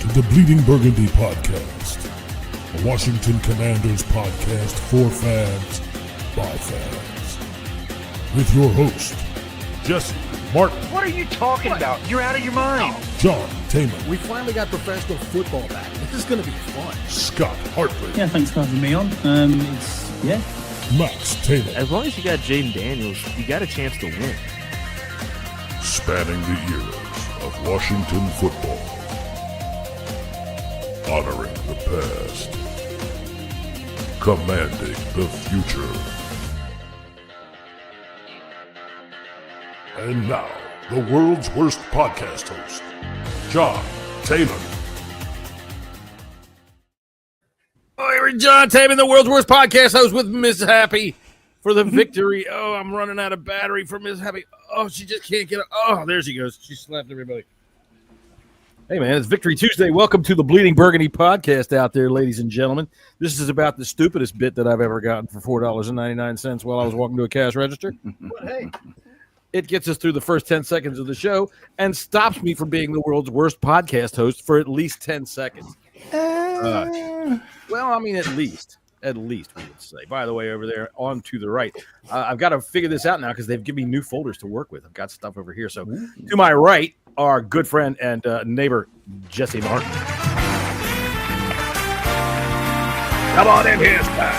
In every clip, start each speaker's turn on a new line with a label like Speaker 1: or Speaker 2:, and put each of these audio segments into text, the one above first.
Speaker 1: to the Bleeding Burgundy Podcast, a Washington Commanders podcast for fans, by fans. With your host, Jessy, Martin.
Speaker 2: What are you talking about? You're out of your mind.
Speaker 1: John Taman.
Speaker 3: We finally got professional football back. This is going to be fun.
Speaker 1: Scott Hartley.
Speaker 4: Yeah, thanks for having me on.
Speaker 1: Max Taylor.
Speaker 5: As long as you got Jaden Daniels, you got a chance to win.
Speaker 1: Spanning the eras of Washington football. Honoring the past. Commanding the future. And now, the world's worst podcast host, John Taylor.
Speaker 3: Oh, John Taman, the world's worst podcast host with Miss Happy for the victory. Oh, I'm running out of battery for Miss Happy. Oh, she just can't get it. Oh, there she goes. She slapped everybody. Hey, man, it's Victory Tuesday. Welcome to the Bleeding Burgundy Podcast out there, ladies and gentlemen. This is about the stupidest bit that I've ever gotten for $4.99 while I was walking to a cash register. But hey, it gets us through the first 10 seconds of the show and stops me from being the world's worst podcast host for at least 10 seconds. Well, I mean, at least we would say. By the way, over there on to the right, I've got to figure this out now because they've given me new folders to work with. I've got stuff over here. So to my right, our good friend and neighbor, Jessy Martin. Come on in here, Scott.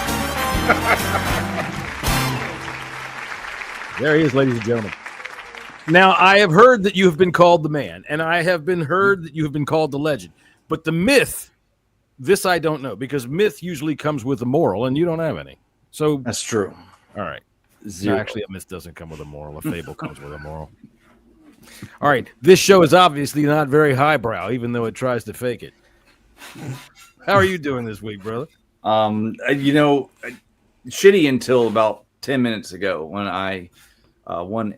Speaker 3: There he is, ladies and gentlemen. Now, I have heard that you have been called the man, and I have been heard that you have been called the legend. But the myth, this I don't know, because myth usually comes with a moral, and you don't have any. So
Speaker 6: that's true.
Speaker 3: All right.
Speaker 6: Zero.
Speaker 3: No, actually, a myth doesn't come with a moral. A fable comes with a moral. All right. This show is obviously not very highbrow, even though it tries to fake it. How are you doing this week, brother?
Speaker 6: Shitty until about 10 minutes ago when I won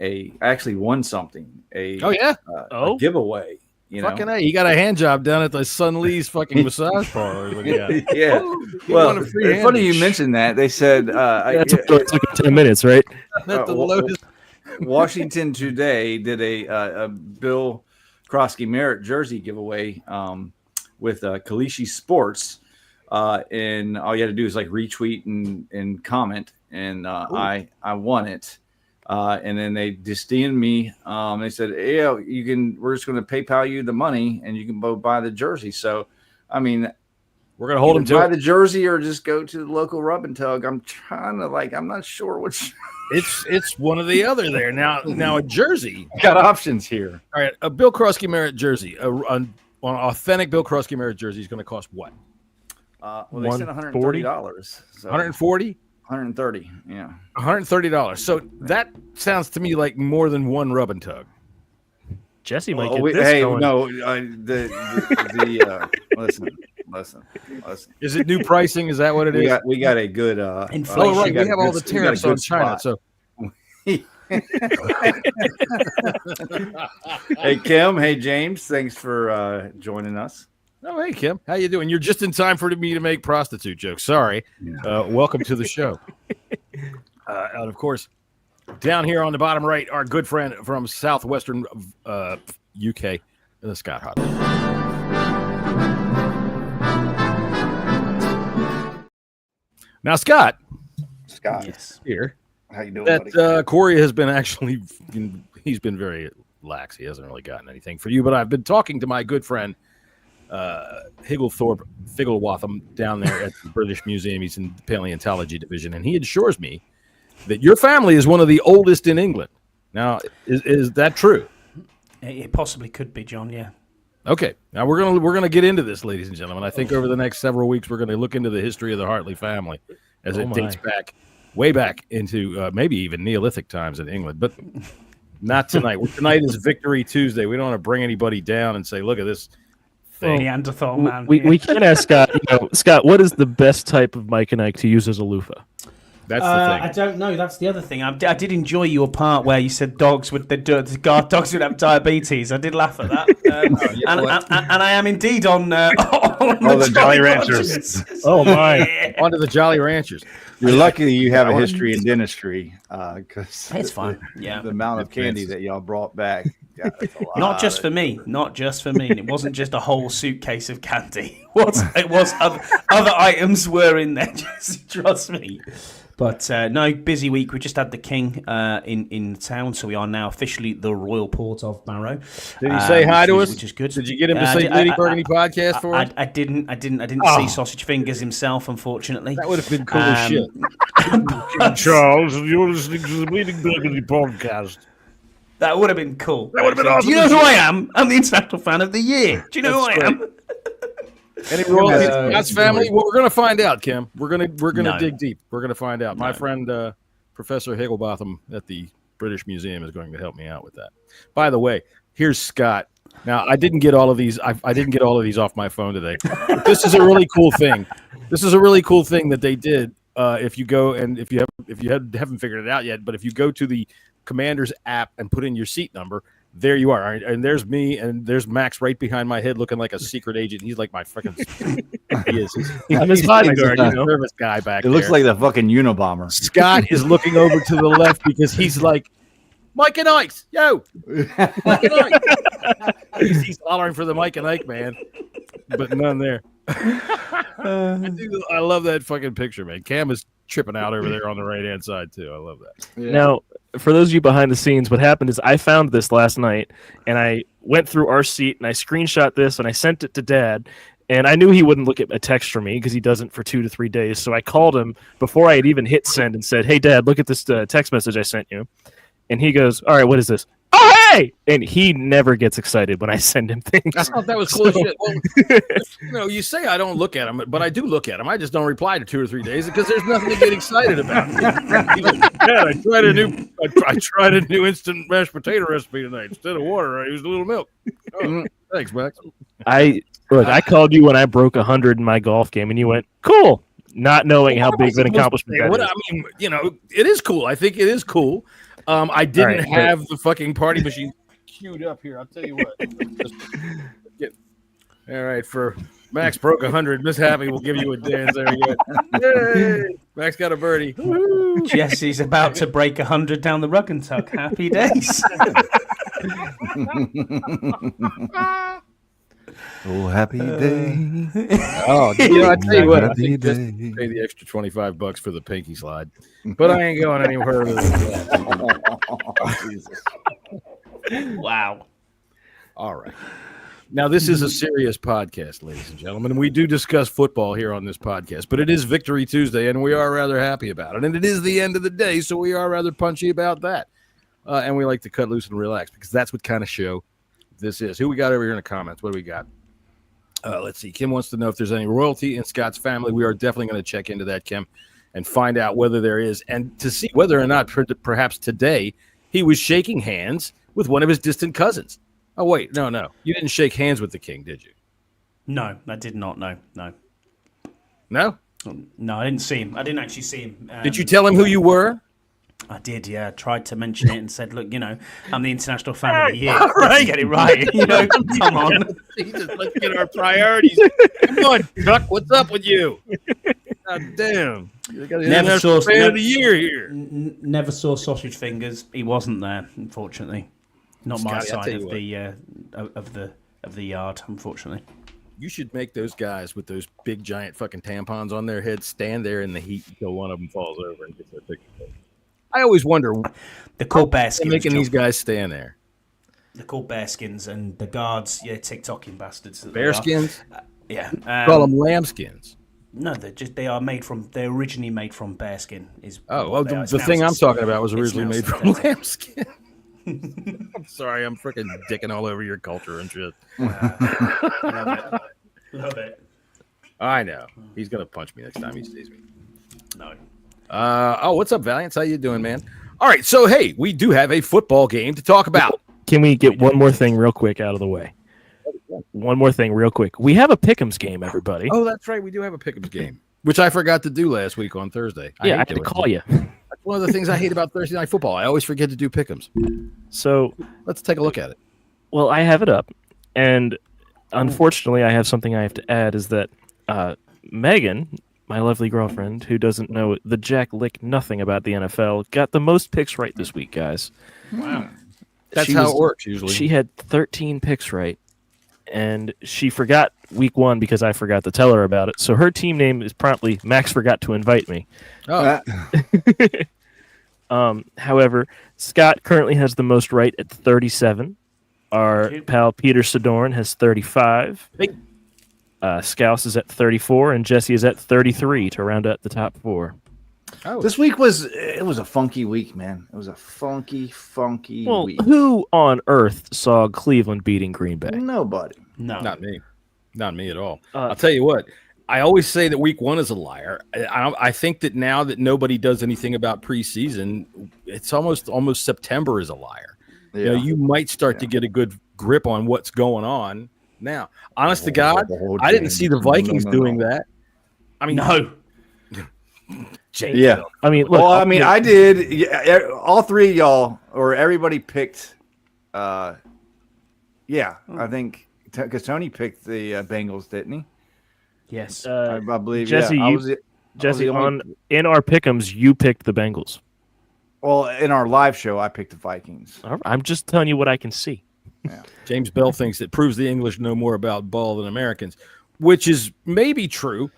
Speaker 6: something. A giveaway.
Speaker 3: Fucking A, you got a hand job down at the Sun Lee's fucking massage parlor.
Speaker 6: Yeah. Well, funny you mentioned that. They said
Speaker 5: it took 10 minutes, right?
Speaker 6: Washington Today did a Bill Krosky Merritt jersey giveaway with Kalishi Sports, and all you had to do is like retweet and comment, and I won it. And then they just DM'd me. They said, "Yeah, we're just going to PayPal you the money, and you can go buy the jersey." So, I mean,
Speaker 3: we're going to hold them to
Speaker 6: buy the jersey or just go to the local rub and tug. I'm not sure which.
Speaker 3: It's one or the other there. Now a jersey.
Speaker 6: Got options here.
Speaker 3: All right, a Bill Krosky Merritt jersey, an authentic Bill Krosky Merritt jersey is going to cost what?
Speaker 6: They said $140. So.
Speaker 3: 140.
Speaker 6: 130, yeah.
Speaker 3: $130. So that sounds to me like more than one rub and tug.
Speaker 5: Jessy might get this going.
Speaker 6: No, listen.
Speaker 3: Is it new pricing? Is that what it is?
Speaker 6: We got a good
Speaker 3: inflation. Oh, right. We have all the tariffs on China. So.
Speaker 6: Hey, Kim. Hey, James. Thanks for joining us.
Speaker 3: Oh, hey, Kim. How you doing? You're just in time for me to make prostitute jokes. Sorry. Welcome to the show. And, of course, down here on the bottom right, our good friend from southwestern UK, Scott Hartley. Now, Scott.
Speaker 6: Yes.
Speaker 3: Here.
Speaker 6: How you doing,
Speaker 3: buddy? Corey has been he's been very lax. He hasn't really gotten anything for you, but I've been talking to my good friend, Higglethorpe Figglewatham down there at the British Museum. He's in the Paleontology Division, and he assures me that your family is one of the oldest in England. Now, is that true?
Speaker 4: It possibly could be, John. Yeah.
Speaker 3: Okay. Now we're gonna get into this, ladies and gentlemen. I think over the next several weeks we're going to look into the history of the Hartley family as it dates way back into maybe even Neolithic times in England, but not tonight. Tonight is Victory Tuesday. We don't want to bring anybody down and say, "Look at this."
Speaker 4: Neanderthal man.
Speaker 5: We can ask Scott. Scott, what is the best type of Mike and Ike to use as a loofah?
Speaker 3: That's the thing.
Speaker 4: I don't know. That's the other thing. I did enjoy your part where you said dogs would have diabetes. I did laugh at that, and I am indeed on
Speaker 6: Oh, the Jolly Ranchers.
Speaker 5: Oh, my.
Speaker 4: Yeah.
Speaker 3: Onto the Jolly Ranchers.
Speaker 6: You're lucky you have a history in dentistry, because
Speaker 4: It's fine. Yeah.
Speaker 6: the amount of candy that y'all brought back. Yeah, that's a lot.
Speaker 4: Not just for me. Not just for me. It wasn't just a whole suitcase of candy. It was other items were in there. Just trust me. But no, busy week. We just had the King in town, so we are now officially the Royal Port of Barrow.
Speaker 3: Did he say hi to us?
Speaker 4: Which is good.
Speaker 3: Did you get him to say Liddy Burgundy podcast for us?
Speaker 4: I didn't see Sausage Fingers himself, unfortunately.
Speaker 3: That would have been cool as shit.
Speaker 1: Charles, you're listening to the Bleeding Burgundy podcast.
Speaker 4: That would have been cool.
Speaker 3: That would have been awesome.
Speaker 4: Do you know who I am? I'm the International Fan of the Year. Do you know who I am?
Speaker 3: Any royalties in Scott's family? Well, we're going to find out, Kim. We're gonna
Speaker 4: No.
Speaker 3: dig deep. We're going to find out. My
Speaker 4: No.
Speaker 3: friend Professor Higglebotham at the British Museum is going to help me out with that. By the way, here's Scott. Now, I didn't get all of these. I didn't get all of these off my phone today. But this is a really cool thing. This is a really cool thing that they did. If you go and if you haven't figured it out yet, but if you go to the Commander's app and put in your seat number, there you are. And there's me, and there's Max right behind my head looking like a secret agent. He's like my freaking he is.
Speaker 5: I'm his bodyguard, you know.
Speaker 3: Service guy back
Speaker 6: It
Speaker 3: there.
Speaker 6: looks like the fucking Unabomber.
Speaker 3: Scott is looking over to the left because he's like, Mike and Ike's, yo, Mike and Ike. he's hollering for the Mike and Ike man, but none there. I love that fucking picture, man. Cam is tripping out over there on the right hand side too. I love that.
Speaker 6: Yeah.
Speaker 5: Now, for those of you behind the scenes, what happened is I found this last night, and I went through our seat, and I screenshot this, and I sent it to Dad, and I knew he wouldn't look at a text from me because he doesn't for 2 to 3 days, so I called him before I had even hit send and said, hey, Dad, look at this text message I sent you. And he goes, all right, what is this? Oh, hey! And he never gets excited when I send him things.
Speaker 3: I thought that was cool as shit. Well, you say I don't look at them, but I do look at them. I just don't reply to 2 or 3 days because there's nothing to get excited about. Yeah, I tried a new instant mashed potato recipe tonight. Instead of water, I used a little milk. Oh, thanks, Max.
Speaker 5: I called you when I broke 100 in my golf game, and you went, cool, not knowing how big of an accomplishment that is.
Speaker 3: I mean, it is cool. I think it is cool. I didn't have the fucking party machine queued up here. I'll tell you what. All right, for Max broke 100. Miss Happy will give you a dance. There you go. Yay! Max got a birdie. Woo!
Speaker 4: Jesse's about to break 100 down the rug and tuck. Happy days.
Speaker 6: Oh, happy day.
Speaker 3: Oh, I tell you what, I
Speaker 6: Happy
Speaker 3: think just
Speaker 6: day.
Speaker 3: pay the extra $25 for the pinky slide, but I ain't going any further than that.
Speaker 4: Wow.
Speaker 3: All right. Now, this is a serious podcast, ladies and gentlemen. We do discuss football here on this podcast, but it is Victory Tuesday, and we are rather happy about it. And it is the end of the day, so we are rather punchy about that. And we like to cut loose and relax because that's what kind of show this is. Who we got over here in the comments? What do we got? Let's see. Kim wants to know if there's any royalty in Scott's family. We are definitely going to check into that, Kim, and find out whether there is, and to see whether or not perhaps today he was shaking hands with one of his distant cousins. Oh, wait. No. You didn't shake hands with the King, did you?
Speaker 4: No, I did not. No.
Speaker 3: No?
Speaker 4: No, I didn't see him. I didn't actually see him.
Speaker 3: Did you tell him who you were?
Speaker 4: I did, yeah. I tried to mention it and said, look, I'm the International Fan of the Year. Right. Get it right. Come on.
Speaker 3: Jesus, let's get our priorities. Come on, Chuck. What's up with you? God damn. You got
Speaker 4: Never saw
Speaker 3: fan of the year here.
Speaker 4: Never saw Sausage Fingers. He wasn't there, unfortunately. Not my
Speaker 3: Scotty,
Speaker 4: side of the yard, unfortunately.
Speaker 3: You should make those guys with those big giant fucking tampons on their heads stand there in the heat until one of them falls over and gets their picture taken. I always wonder,
Speaker 4: They're called bearskins.
Speaker 3: making these guys stand there.
Speaker 4: They're called bearskins, and the guards, TikToking bastards.
Speaker 3: Bearskins?
Speaker 4: Yeah.
Speaker 3: Call them lambskins.
Speaker 4: No, they're originally made from bearskin.
Speaker 3: The thing I'm talking about was originally made from lambskin. I'm sorry, I'm freaking dicking all over your culture and shit.
Speaker 4: Love it.
Speaker 3: I know. He's going to punch me next time he sees me.
Speaker 4: No.
Speaker 3: What's up, Valiant? How you doing, man? All right, so, hey, we do have a football game to talk about.
Speaker 5: Can we get one more thing real quick out of the way? One more thing real quick. We have a Pick'ems game, everybody.
Speaker 3: Oh, that's right. We do have a Pick'ems game, which I forgot to do last week on Thursday.
Speaker 5: I had to call you.
Speaker 3: That's one of the things I hate about Thursday Night Football. I always forget to do Pick'ems.
Speaker 5: So
Speaker 3: let's take a look at it.
Speaker 5: Well, I have it up, and unfortunately, I have something I have to add. Is that Megan, my lovely girlfriend, who doesn't know the jack lick nothing about the NFL, got the most picks right this week, guys.
Speaker 3: Wow. That's how it works usually.
Speaker 5: She had 13 picks right, and she forgot week 1 because I forgot to tell her about it. So her team name is promptly Max forgot to invite me.
Speaker 3: Oh.
Speaker 5: However, Scott currently has the most right at 37. Our pal Peter Sidorn has 35. Scouse is at 34, and Jesse is at 33 to round out the top 4.
Speaker 3: Oh.
Speaker 6: This week was a funky week, man. It was a funky week.
Speaker 5: Who on earth saw Cleveland beating Green Bay?
Speaker 6: Nobody.
Speaker 4: No.
Speaker 3: Not me at all. I'll tell you what. I always say that week 1 is a liar. I think that now that nobody does anything about preseason, it's almost September is a liar.
Speaker 6: Yeah.
Speaker 3: You know, you might start to get a good grip on what's going on now. Honest to God, I didn't see the Vikings doing that. I mean,
Speaker 4: No.
Speaker 3: James,
Speaker 6: Yeah.
Speaker 5: I mean, look,
Speaker 6: Well, I mean, I did. Yeah, all three of y'all, or everybody picked. I think because Tony picked the Bengals, didn't he?
Speaker 4: Yes.
Speaker 6: I believe.
Speaker 5: Jesse,
Speaker 6: yeah,
Speaker 5: Jesse,
Speaker 6: the only-
Speaker 5: in our pick'ems, you picked the Bengals.
Speaker 6: Well, in our live show, I picked the Vikings.
Speaker 5: I'm just telling you what I can see.
Speaker 3: James Bell thinks it proves the English know more about ball than Americans, which is maybe true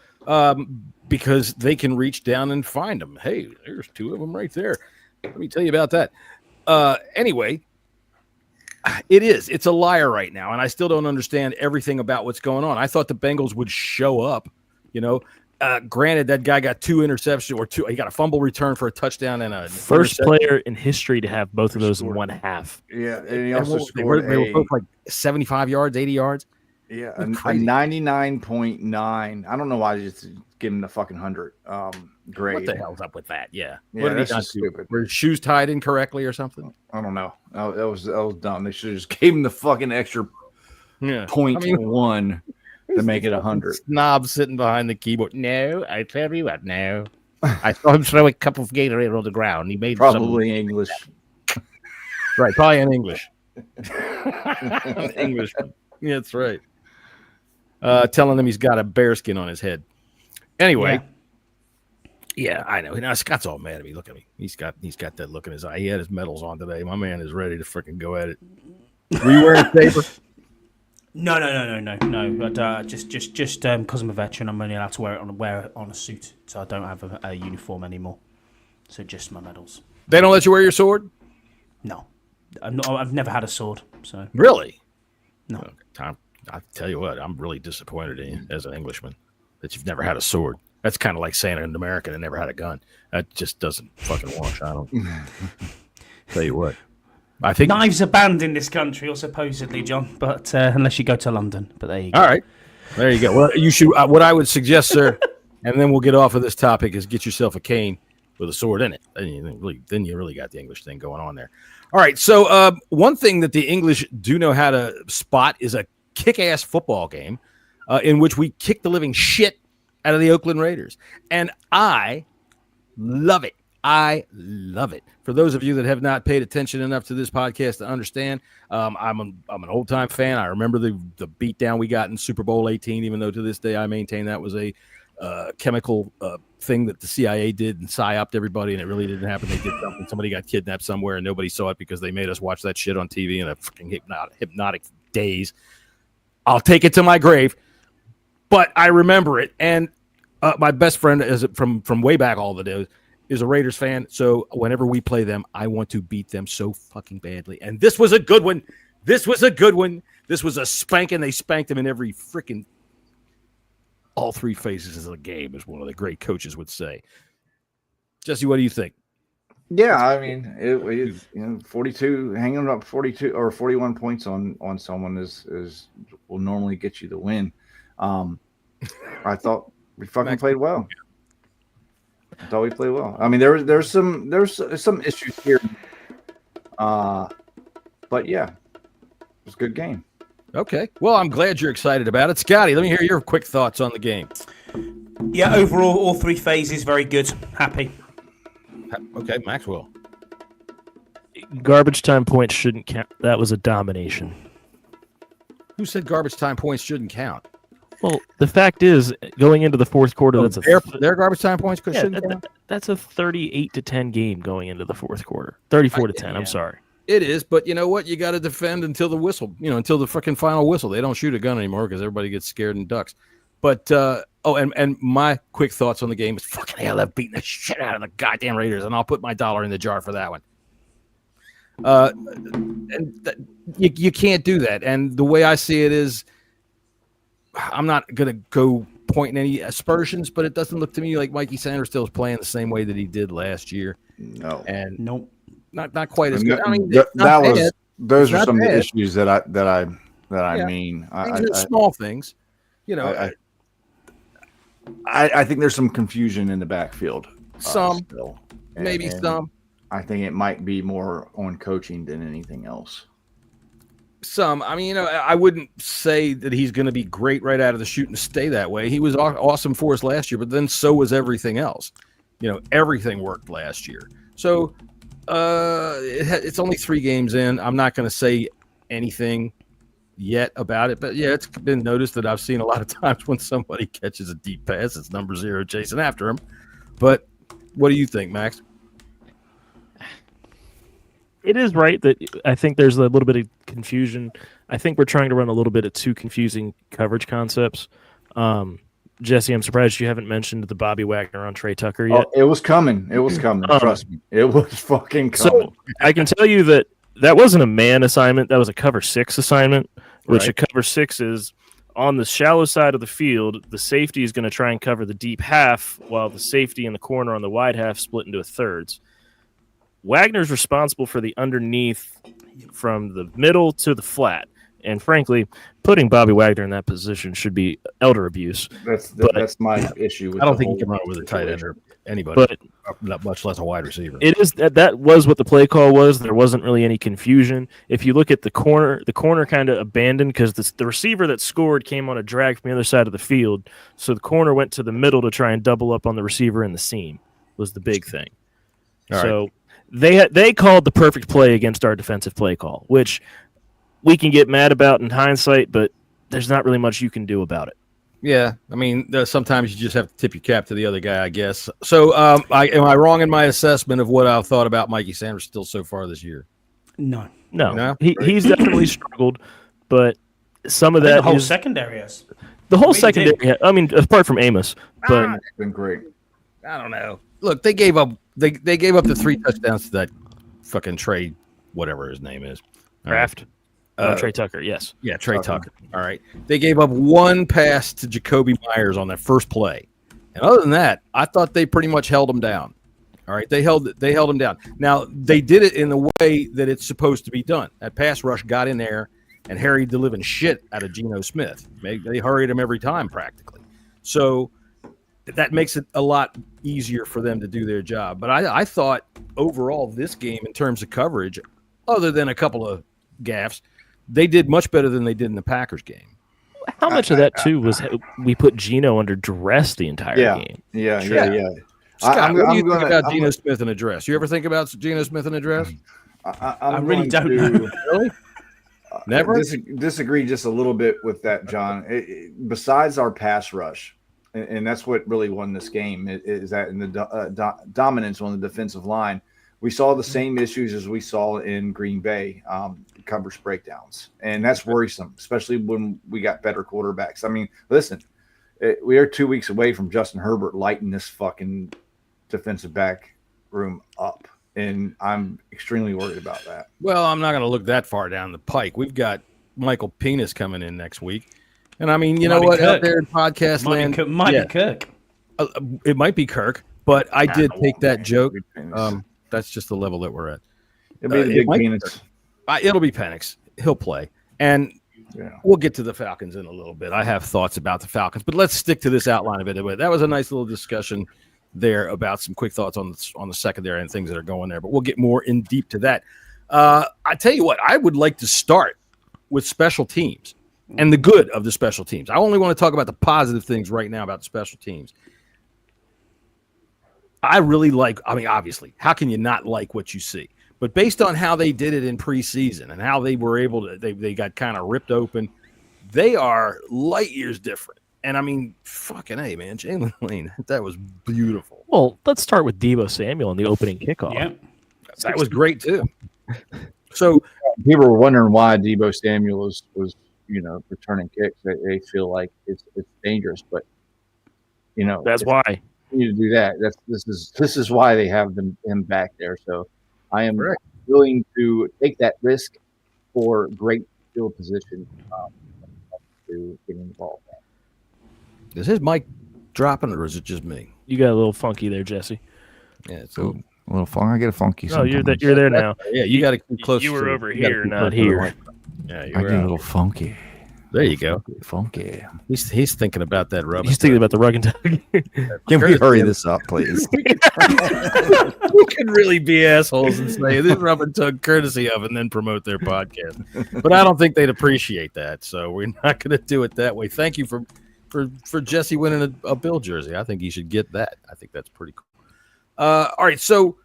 Speaker 3: because they can reach down and find them. Hey, there's 2 of them right there. Let me tell you about that. Anyway, it's a liar right now, and I still don't understand everything about what's going on. I thought the Bengals would show up, you know. Granted, that guy got 2 interceptions or 2. He got a fumble return for a touchdown and a
Speaker 5: First player in history to have both of those in one half.
Speaker 6: Yeah, and he also
Speaker 3: they
Speaker 6: scored
Speaker 3: were both like 75 yards, 80 yards.
Speaker 6: a 99.9. I don't know why they just give him the fucking 100 grade.
Speaker 3: What the hell's up with that? Yeah,
Speaker 6: Yeah,
Speaker 3: what did
Speaker 6: that's
Speaker 3: he not
Speaker 6: just
Speaker 3: do?
Speaker 6: stupid.
Speaker 3: Were his shoes tied incorrectly or something?
Speaker 6: I don't know. That was dumb. They should have just gave him the fucking extra
Speaker 3: Yeah,
Speaker 6: point 1 to make it 100.
Speaker 3: Snob sitting behind the keyboard. No, I tell you what. No, I saw him throw a cup of Gatorade on the ground. He made
Speaker 6: Probably English.
Speaker 3: right, probably in English. English. Yeah, that's right. Telling him he's got a bearskin on his head. Anyway, yeah, I know. Now Scott's all mad at me. Look at me. He's got that look in his eye. He had his medals on today. My man is ready to freaking go at it. Were you wearing a saber?
Speaker 4: No. But just because I'm a veteran, I'm only allowed to wear it on a suit, so I don't have a uniform anymore. So just my medals.
Speaker 3: They don't let you wear your sword?
Speaker 4: No, I've never had a sword. So
Speaker 3: Really?
Speaker 4: no.
Speaker 3: Tom, I tell you what, I'm really disappointed in you as an Englishman that you've never had a sword. That's kind of like saying an American that never had a gun. That just doesn't fucking wash. I don't. Tell you what. I think
Speaker 4: Knives are banned in this country, or supposedly, John. But unless you go to London, but there you go.
Speaker 3: All right, there you go. Well, you should. What I would suggest, sir, and then we'll get off of this topic, is get yourself a cane with a sword in it. Then you really got the English thing going on there. All right. So one thing that the English do know how to spot is a kick-ass football game in which we kick the living shit out of the Oakland Raiders, and I love it. I love it. For those of you that have not paid attention enough to this podcast to understand, I'm an old time fan. I remember the beatdown we got in Super Bowl 18, even though to this day I maintain that was a chemical thing that the CIA did and psyoped everybody, and it really didn't happen. They did something. Somebody got kidnapped somewhere, and nobody saw it because they made us watch that shit on TV in a fucking hypnotic daze. I'll take it to my grave, but I remember it. And my best friend is from way back all the days. Is a Raiders fan, so whenever we play them, I want to beat them so fucking badly. And this was a good one. This was a spanking. They spanked them in every freaking all 3 phases of the game, as one of the great coaches would say. Jesse, what do you think?
Speaker 6: Yeah, I mean, it 42, hanging up 42 or 41 points on someone will normally get you the win. I thought we fucking played well. I thought we played well. I mean, there's some issues here, but yeah, it was a good game.
Speaker 3: Okay, well, I'm glad you're excited about it, Scotty. Let me hear your quick thoughts on the game.
Speaker 4: Yeah, overall, all 3 phases very good. Happy.
Speaker 3: Okay, Maxwell.
Speaker 5: Garbage time points shouldn't count. That was a domination.
Speaker 3: Who said garbage time points shouldn't count?
Speaker 5: Well, the fact is, going into the fourth quarter,
Speaker 3: Their garbage time points shouldn't count?
Speaker 5: that's a 38-10 game going into the fourth quarter. 34-10. I'm sorry.
Speaker 3: It is, but you know what? You got to defend until the whistle, until the freaking final whistle. They don't shoot a gun anymore because everybody gets scared and ducks. But, and my quick thoughts on the game is fucking hell, they're beating the shit out of the goddamn Raiders, and I'll put my dollar in the jar for that one. You can't do that. And the way I see it is, I'm not going to go pointing any aspersions, but it doesn't look to me like Mikey Sanders still is playing the same way that he did last year.
Speaker 6: No.
Speaker 3: And
Speaker 4: nope.
Speaker 3: Not quite as good. I mean,
Speaker 6: those are some of the issues that I mean.
Speaker 3: These are small things.
Speaker 6: I think there's some confusion in the backfield. Still.
Speaker 3: Maybe some.
Speaker 6: I think it might be more on coaching than anything else.
Speaker 3: I mean, I wouldn't say that he's going to be great right out of the chute and stay that way. He was awesome for us last year, but then so was everything else. Everything worked last year. So it's only 3 games in. I'm not going to say anything yet about it, but yeah, it's been noticed that I've seen a lot of times when somebody catches a deep pass, it's number 0 chasing after him. But what do you think, Max?
Speaker 5: It is right that I think there's a little bit of confusion. I think we're trying to run a little bit of 2 confusing coverage concepts. Jesse, I'm surprised you haven't mentioned the Bobby Wagner on Trey Tucker yet.
Speaker 6: It was coming. Trust me. It was fucking coming.
Speaker 5: So I can tell you that wasn't a man assignment. That was a cover 6 assignment, which a cover 6 is on the shallow side of the field. The safety is going to try and cover the deep half, while the safety in the corner on the wide half split into a thirds. Wagner's responsible for the underneath from the middle to the flat. And frankly, putting Bobby Wagner in that position should be elder abuse.
Speaker 6: That's my issue. With
Speaker 3: I don't think you can run with a tight end or anybody,
Speaker 5: but
Speaker 3: not much less a wide receiver.
Speaker 5: It is that was what the play call was. There wasn't really any confusion. If you look at the corner kind of abandoned because the receiver that scored came on a drag from the other side of the field. So the corner went to the middle to try and double up on the receiver in the seam was the big thing. So they called the perfect play against our defensive play call, which we can get mad about in hindsight, but there's not really much you can do about it.
Speaker 3: Yeah, I mean, sometimes you just have to tip your cap to the other guy, I guess. So am I wrong in my assessment of what I've thought about Mikey Sanders still so far this year?
Speaker 4: No.
Speaker 5: He's definitely struggled, but some of that
Speaker 4: the whole secondary has.
Speaker 5: The whole secondary, I mean, apart from Amos, but
Speaker 6: it's been great.
Speaker 3: I don't know. Look, they gave up the 3 touchdowns to that fucking Trey, whatever his name is.
Speaker 5: Kraft. Trey Tucker, yes.
Speaker 3: Yeah, Trey Tucker. All right. They gave up 1 pass to Jacoby Myers on that first play. And other than that, I thought they pretty much held him down. All right. They held him down. Now, they did it in the way that it's supposed to be done. That pass rush got in there and harried the living shit out of Geno Smith. They hurried him every time practically. So that makes it a lot easier for them to do their job. But I thought overall this game in terms of coverage, other than a couple of gaffes, they did much better than they did in the Packers game.
Speaker 5: How much of that, too, was we put Geno under duress the entire game?
Speaker 6: Yeah.
Speaker 3: Scott, what do you think about Geno Smith in a dress? You ever think about Geno Smith in a dress?
Speaker 4: I really don't know.
Speaker 3: Really? Never?
Speaker 6: Disagree just a little bit with that, John. Besides our pass rush, and that's what really won this game, is that in the dominance on the defensive line, we saw the same issues as we saw in Green Bay, coverage breakdowns. And that's worrisome, especially when we got better quarterbacks. I mean, listen, we are 2 weeks away from Justin Herbert lighting this fucking defensive back room up. And I'm extremely worried about that.
Speaker 3: Well, I'm not going to look that far down the pike. We've got Michael Penis coming in next week. And I mean, you know what? Out there in podcast land.
Speaker 4: Might be Kirk.
Speaker 3: It might be Kirk, but I did take that joke. That's just the level that we're at.
Speaker 6: It'll be the big penis.
Speaker 3: It'll be Penix. He'll play. And we'll get to the Falcons in a little bit. I have thoughts about the Falcons, but let's stick to this outline of it. That was a nice little discussion there about some quick thoughts on the secondary and things that are going there, but we'll get more in deep to that. I tell you what, I would like to start with special teams and the good of the special teams. I only want to talk about the positive things right now about the special teams. I really obviously, how can you not like what you see? But based on how they did it in preseason and how they were able to, they got kind of ripped open. they are light years different. And I mean, fucking A, man, Jalen Lane, that was beautiful.
Speaker 5: Well, let's start with Deebo Samuel in the opening kickoff.
Speaker 4: Yeah.
Speaker 3: That was great too. So
Speaker 6: people were wondering why Deebo Samuel was returning kicks. They feel like it's dangerous, but
Speaker 5: That's why.
Speaker 6: You to do that. This is why they have him back there. So I am willing to take that risk for great field position to getting the ball back.
Speaker 3: is his mic dropping or is it just me?
Speaker 5: You got a little funky there, Jesse.
Speaker 3: Yeah, so
Speaker 7: A little funk. I get a funky.
Speaker 5: No, you're
Speaker 7: sometimes.
Speaker 5: you're there now.
Speaker 3: yeah, you got to keep close.
Speaker 5: You were
Speaker 3: to it.
Speaker 5: over
Speaker 3: You gotta
Speaker 5: here,
Speaker 3: keep
Speaker 5: not
Speaker 3: close to the
Speaker 5: here.
Speaker 3: mic. Yeah, you
Speaker 7: I
Speaker 3: were
Speaker 7: get a
Speaker 3: out.
Speaker 7: little funky.
Speaker 3: There you go.
Speaker 7: Funky.
Speaker 3: He's thinking about that rub.
Speaker 5: He's thinking about the rug and tug.
Speaker 7: Can we hurry this up, please?
Speaker 3: We could really be assholes and say this rub and tug courtesy of, and then promote their podcast. But I don't think they'd appreciate that, so we're not going to do it that way. Thank you for Jesse winning a Bill jersey. I think he should get that. I think that's pretty cool. All right, so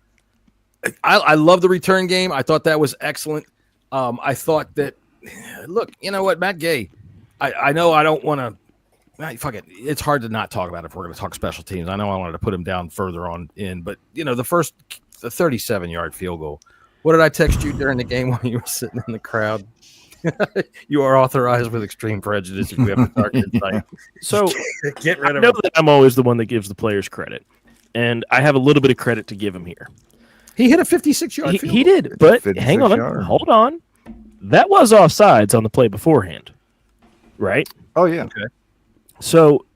Speaker 3: I love the return game. I thought that was excellent. I thought that, look, you know what, Matt Gay. I know I don't want to. Fuck it. It's hard to not talk about it if we're going to talk special teams. I know I wanted to put him down further on in, but the 37-yard field goal. What did I text you during the game while you were sitting in the crowd? You are authorized with extreme prejudice if we have a target in sight.
Speaker 5: So
Speaker 3: Get rid
Speaker 5: I
Speaker 3: of
Speaker 5: know
Speaker 3: him.
Speaker 5: that I'm always the one that gives the players credit, and I have a little bit of credit to give him here.
Speaker 3: He hit a 56-yard field
Speaker 5: He
Speaker 3: goal.
Speaker 5: did, but
Speaker 7: 56
Speaker 5: hang on,
Speaker 7: yard.
Speaker 5: hold on. That was offsides on the play beforehand, right?
Speaker 7: Oh yeah.
Speaker 5: So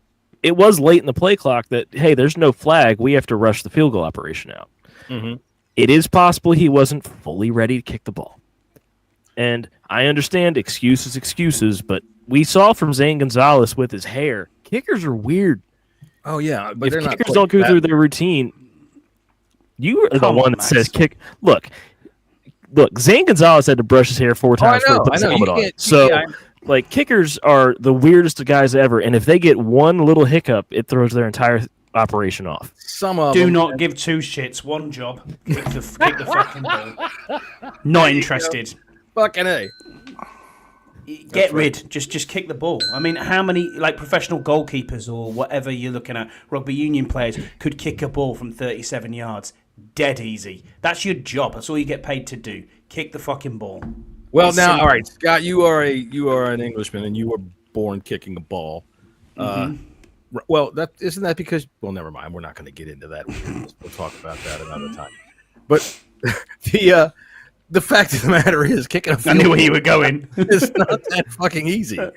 Speaker 5: it was late in the play clock that, hey, there's no flag. We have to rush the field goal operation out.
Speaker 3: Mm-hmm.
Speaker 5: It is possible he wasn't fully ready to kick the ball. And I understand excuses, but we saw from Zane Gonzalez with his hair, kickers are weird.
Speaker 3: Oh, yeah. But
Speaker 5: If
Speaker 3: they're not
Speaker 5: kickers
Speaker 3: quite
Speaker 5: don't go
Speaker 3: that-
Speaker 5: through their routine, you are the
Speaker 4: Come
Speaker 5: one
Speaker 4: on,
Speaker 5: that
Speaker 4: Max.
Speaker 5: says kick. Look, Zane Gonzalez had to brush his hair 4 times
Speaker 3: Oh, I know.
Speaker 5: before he put his
Speaker 3: I know.
Speaker 5: helmet
Speaker 3: You
Speaker 5: on.
Speaker 3: can't-
Speaker 5: So,
Speaker 3: yeah,
Speaker 5: like, kickers are the weirdest guys ever, and if they get one little hiccup, it throws their entire operation off.
Speaker 3: Some of
Speaker 4: Do
Speaker 3: them.
Speaker 4: not give two shits. One job. Kick the fucking ball. Not interested.
Speaker 3: Fucking A.
Speaker 4: Get rid. Just kick the ball. I mean, how many professional goalkeepers or whatever you're looking at, rugby union players, could kick a ball from 37 yards? Dead easy. That's your job. That's all you get paid to do. Kick the fucking ball.
Speaker 3: Well,
Speaker 4: It's
Speaker 3: now,
Speaker 4: simple.
Speaker 3: all right, Scott, you are an Englishman, and you were born kicking a ball. Well, isn't that because? Well, never mind. We're not going to get into that. We'll talk about that another time. But the fact of the matter is, kicking a
Speaker 4: I
Speaker 3: field
Speaker 4: knew where
Speaker 3: goal
Speaker 4: you were going.
Speaker 3: is not that fucking easy. All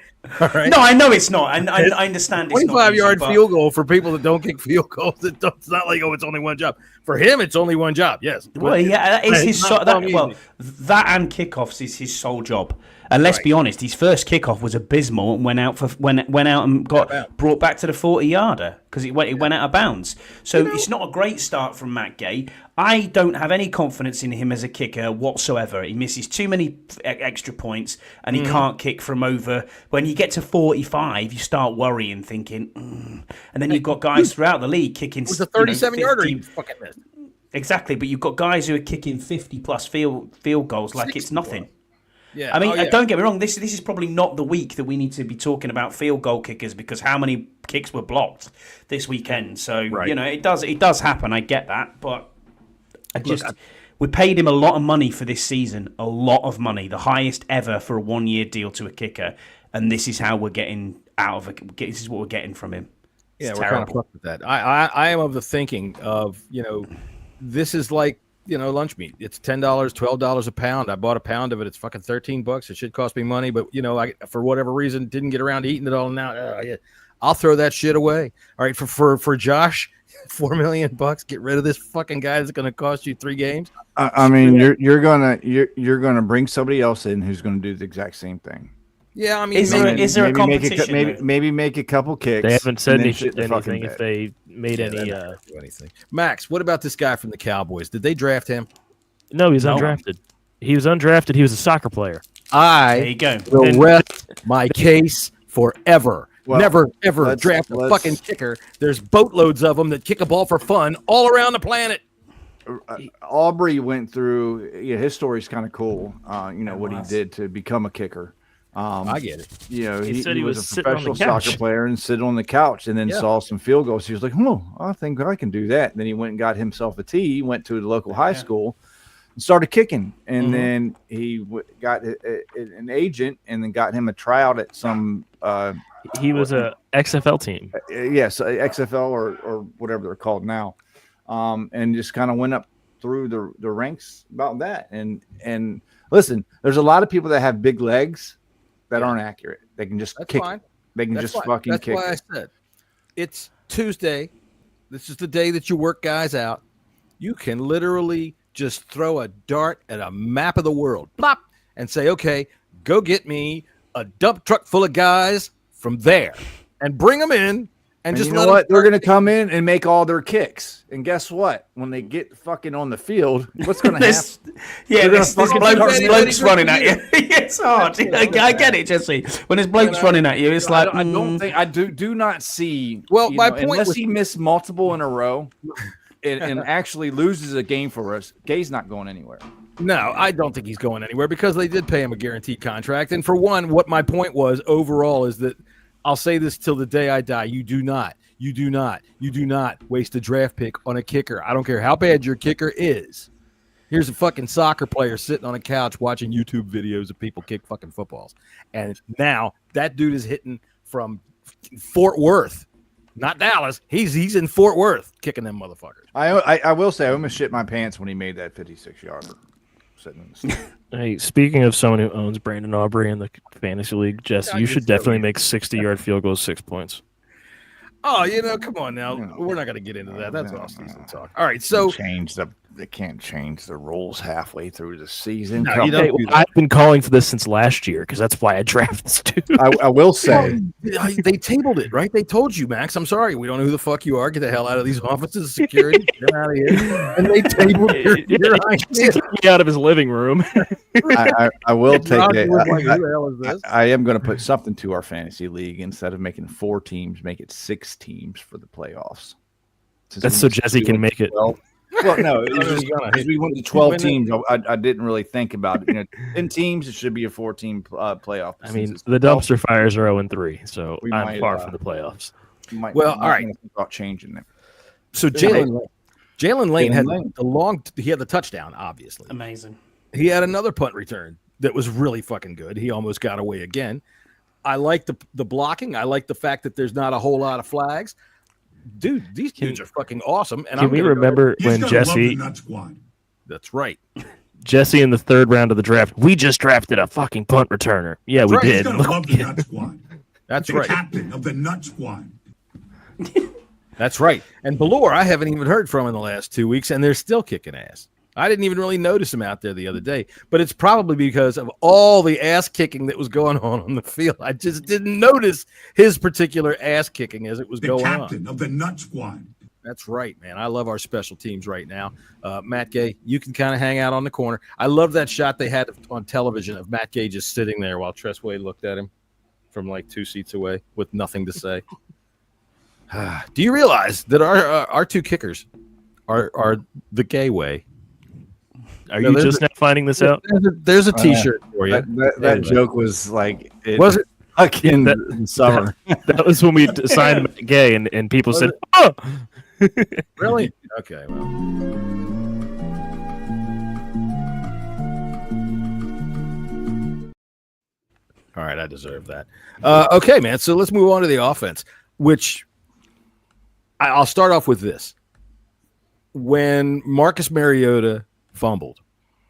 Speaker 3: right.
Speaker 4: No, I know it's not. And I understand it's not.
Speaker 3: 25-yard
Speaker 4: easy,
Speaker 3: field goal for people that don't kick field goals. It's not like, it's only one job. For him, it's only one job. Yes.
Speaker 4: Well, yeah, that is
Speaker 3: It's
Speaker 4: his
Speaker 3: not
Speaker 4: that
Speaker 3: easy.
Speaker 4: and kickoffs is his sole job. And let's be honest, his first kickoff was abysmal and went out and got brought back to the 40-yarder because it went out of bounds. So it's not a great start from Matt Gay. I don't have any confidence in him as a kicker whatsoever. He misses too many extra points and he can't kick from over. When you get to 45, you start worrying, thinking, and then you've got guys throughout the league kicking.
Speaker 3: It was a 37-yarder.
Speaker 4: 50
Speaker 3: He fucking missed.
Speaker 4: Exactly, but you've got guys who are kicking 50-plus field goals like it's nothing.
Speaker 3: Yeah.
Speaker 4: I mean,
Speaker 3: Oh, yeah.
Speaker 4: don't get me wrong. This is probably not the week that we need to be talking about field goal kickers because how many kicks were blocked this weekend? So
Speaker 3: Right.
Speaker 4: it does happen. I get that, but we paid him a lot of money for this season, a lot of money, the highest ever for a 1-year deal to a kicker, and this is how we're getting out of it. This is what we're getting from him. It's
Speaker 3: Yeah, we're kind of
Speaker 4: terrible.
Speaker 3: fucked with that. I am of the thinking of, this is like, lunch meat. It's $10, $12 a pound. I bought a pound of it. It's fucking $13. It should cost me money, but I for whatever reason didn't get around to eating it all. Now, I'll throw that shit away. All right, for Josh, $4 million. Get rid of this fucking guy that's going to cost you 3 games.
Speaker 7: I mean, you're gonna bring somebody else in who's gonna do the exact same thing.
Speaker 3: Yeah, I mean,
Speaker 4: Is there a
Speaker 7: Maybe make
Speaker 4: competition?
Speaker 7: maybe make a couple kicks.
Speaker 5: They haven't said
Speaker 7: and then shit the fucking
Speaker 5: anything if
Speaker 7: bed.
Speaker 5: they made
Speaker 3: they're
Speaker 5: any.
Speaker 3: not gonna do anything. Max, what about this guy from the Cowboys? Did they draft him?
Speaker 5: No, he's
Speaker 4: No.
Speaker 5: undrafted. He was undrafted. He was a soccer player.
Speaker 4: There you go.
Speaker 3: Will
Speaker 5: And-
Speaker 3: rest my case forever.
Speaker 7: Well,
Speaker 3: Never, ever
Speaker 7: let's-
Speaker 3: draft a
Speaker 7: let's-
Speaker 3: fucking kicker. There's boatloads of them that kick a ball for fun all around the planet.
Speaker 7: Aubrey went through. His story's kind of cool. What he did to become a kicker,
Speaker 3: I get it.
Speaker 7: You know,
Speaker 5: He said he was
Speaker 7: a
Speaker 5: sitting on the
Speaker 7: professional
Speaker 5: couch.
Speaker 7: soccer player and sitting on the couch, and then
Speaker 3: Yeah.
Speaker 7: saw some field goals. He was like, "Oh, I think I can do that." And then he went and got himself a tee. Went to the local high school and started kicking. And then he got an agent, and then got him a tryout at some.
Speaker 5: He was a XFL team.
Speaker 7: Yes, XFL or whatever they're called now, and just kind of went up through the ranks about that. And listen, there's a lot of people that have big legs that aren't accurate. They can just
Speaker 3: That's
Speaker 7: kick.
Speaker 3: fine.
Speaker 7: They can
Speaker 3: That's
Speaker 7: just
Speaker 3: fine.
Speaker 7: fucking
Speaker 3: That's
Speaker 7: kick.
Speaker 3: why I said it's Tuesday. This is the day that you work guys out. You can literally just throw a dart at a map of the world, plop, and say, "Okay, go get me a dump truck full of guys from there, and bring them in." And just
Speaker 7: you know
Speaker 3: let
Speaker 7: what?
Speaker 3: them
Speaker 7: They're going to come in and make all their kicks. And guess what? When they get fucking on the field, what's going to happen?
Speaker 4: This
Speaker 7: fucking
Speaker 4: bloke's
Speaker 3: start
Speaker 4: running at you. It's hard. I get it, Jesse. When this bloke's running at you, it's like
Speaker 7: I don't think I do not see.
Speaker 3: Well,
Speaker 7: you
Speaker 3: my
Speaker 7: know,
Speaker 3: point
Speaker 7: unless
Speaker 3: was-
Speaker 7: he missed multiple in a row and actually loses a game for us, Gay's not going anywhere.
Speaker 3: No, I don't think he's going anywhere because they did pay him a guaranteed contract. And for one, what my point was overall is that I'll say this till the day I die. You do not waste a draft pick on a kicker. I don't care how bad your kicker is. Here's a fucking soccer player sitting on a couch watching YouTube videos of people kick fucking footballs. And now that dude is hitting from Fort Worth, not Dallas. He's in Fort Worth kicking them motherfuckers.
Speaker 7: I will say I almost shit my pants when he made that 56-yarder. Sitting in the stand.
Speaker 5: Hey, speaking of someone who owns Brandon Aubrey in the fantasy league, Jess, you should definitely make 60-yard field goals 6 points.
Speaker 3: Oh, come on now. We're not going to get into that. That's off-season talk. All right, so
Speaker 7: They can't change the rules halfway through the season.
Speaker 3: No,
Speaker 7: Come
Speaker 3: you don't
Speaker 7: on.
Speaker 3: do that.
Speaker 5: I've been calling for this since last year because that's why I drafted this dude.
Speaker 7: I will say
Speaker 3: they tabled it, right? They told you, Max. I'm sorry. We don't know who the fuck you are. Get the hell out of these offices. Security. Get out of here. And they tabled your idea.
Speaker 5: Took me out of his living room.
Speaker 7: I will take
Speaker 3: Roger
Speaker 7: it.
Speaker 3: was like, who the hell is this?
Speaker 7: I am going to put something to our fantasy league. Instead of making 4 teams, make it 6 teams for the playoffs. Since
Speaker 5: That's
Speaker 7: we
Speaker 5: so
Speaker 7: just
Speaker 5: Jesse can
Speaker 7: went
Speaker 5: make
Speaker 7: to
Speaker 5: it.
Speaker 7: 12. Well, no, it was
Speaker 3: I was
Speaker 7: just
Speaker 3: gonna-
Speaker 7: because we went to 12 teams. I didn't really think about it. 10 teams, it should be a 4-team playoff.
Speaker 5: I mean, the dumpster fires are 0-3, so
Speaker 7: We
Speaker 5: I'm
Speaker 7: might,
Speaker 5: far from the playoffs.
Speaker 3: Well, all right.
Speaker 7: Think about changing it.
Speaker 3: So Jalen Lane had he had the touchdown, obviously.
Speaker 4: amazing.
Speaker 3: He had another punt return that was really fucking good. He almost got away again. I like the blocking. I like the fact that there's not a whole lot of flags. Dude, these dudes are fucking awesome. And
Speaker 5: Can we remember when Jesse,
Speaker 3: That's right.
Speaker 5: Jesse in the 3rd round of the draft, we just drafted a fucking punt returner. Yeah, we
Speaker 3: right.
Speaker 5: did.
Speaker 8: Love the Nut Squad.
Speaker 3: That's
Speaker 8: The
Speaker 3: right.
Speaker 8: captain of the Nut Squad.
Speaker 3: That's right. And Ballore, I haven't even heard from in the last 2 weeks, and they're still kicking ass. I didn't even really notice him out there the other day, but it's probably because of all the ass kicking that was going on the field. I just didn't notice his particular ass kicking as it was
Speaker 8: The
Speaker 3: going
Speaker 8: captain
Speaker 3: on.
Speaker 8: of the Nut Squad.
Speaker 3: That's right, man. I love our special teams right now. Matt Gay, you can kind of hang out on the corner. I love that shot they had on television of Matt Gay just sitting there while Tress Wade looked at him from like 2 seats away with nothing to say. Do you realize that our 2 kickers are the gay way?
Speaker 5: Are
Speaker 3: No,
Speaker 5: you
Speaker 3: there's
Speaker 5: just now finding this out?
Speaker 3: There's a T-shirt for you.
Speaker 7: That joke was like
Speaker 3: Was it?
Speaker 7: in
Speaker 5: that-
Speaker 7: summer.
Speaker 5: That was when we signed Matt Gay, and people said, "Oh,
Speaker 3: Really? Okay. Well. All right, I deserve that. Okay, man. So let's move on to the offense, which I'll start off with this. When Marcus Mariota fumbled,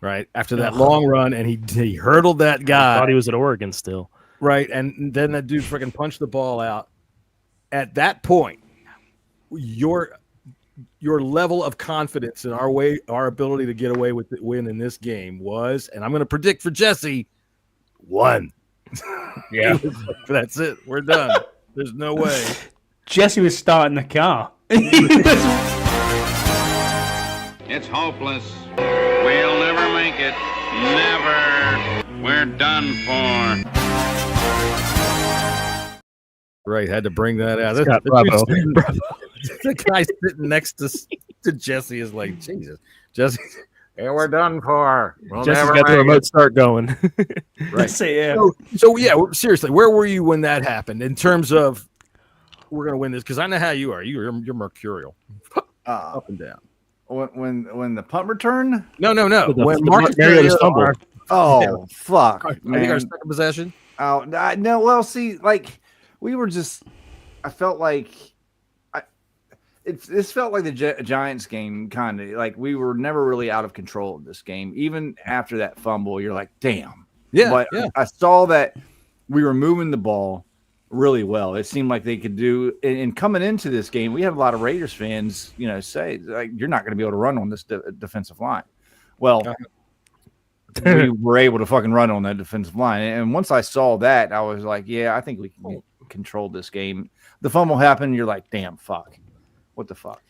Speaker 3: right after that long run, and he hurdled that
Speaker 5: I
Speaker 3: guy,
Speaker 5: thought he was at Oregon still."
Speaker 3: right, and then that dude freaking punched the ball out. At that point, your level of confidence in our ability to get away with the win in this game was, and I'm going to predict for Jesse, 1. Yeah, that's it. We're done. There's no way.
Speaker 4: Jesse was starting the car.
Speaker 9: It's hopeless. We'll never make it. Never. We're done for.
Speaker 3: Right, had to bring that out.
Speaker 5: Scott,
Speaker 3: The
Speaker 5: bravo.
Speaker 3: the guy sitting next to Jesse is like, Jesus, Jesse, And we're done for. We'll
Speaker 5: Jesse's
Speaker 3: never
Speaker 5: got the
Speaker 3: make
Speaker 5: remote start going.
Speaker 4: That's it, yeah.
Speaker 3: So yeah, seriously, where were you when that happened? In terms of we're gonna win this, because I know how you are. You're mercurial, up and down.
Speaker 7: When the punt return.
Speaker 3: No. When
Speaker 5: The
Speaker 3: Marcus
Speaker 5: Mariota's fumble.
Speaker 7: Oh fuck,
Speaker 3: I think
Speaker 7: man.
Speaker 3: our second possession.
Speaker 7: Oh no. Well, see, like we were just. I felt like. This felt like the Giants game, kind of like we were never really out of control of this game. Even after that fumble, you're like, damn.
Speaker 3: Yeah,
Speaker 7: But
Speaker 3: yeah.
Speaker 7: I saw that we were moving the ball really well. It seemed like they could do. And coming into this game, we had a lot of Raiders fans, say like you're not going to be able to run on this defensive line. Well, we were able to fucking run on that defensive line. And once I saw that, I was like, yeah, I think we can control this game. The fumble happened. You're like, damn, fuck. What the fuck?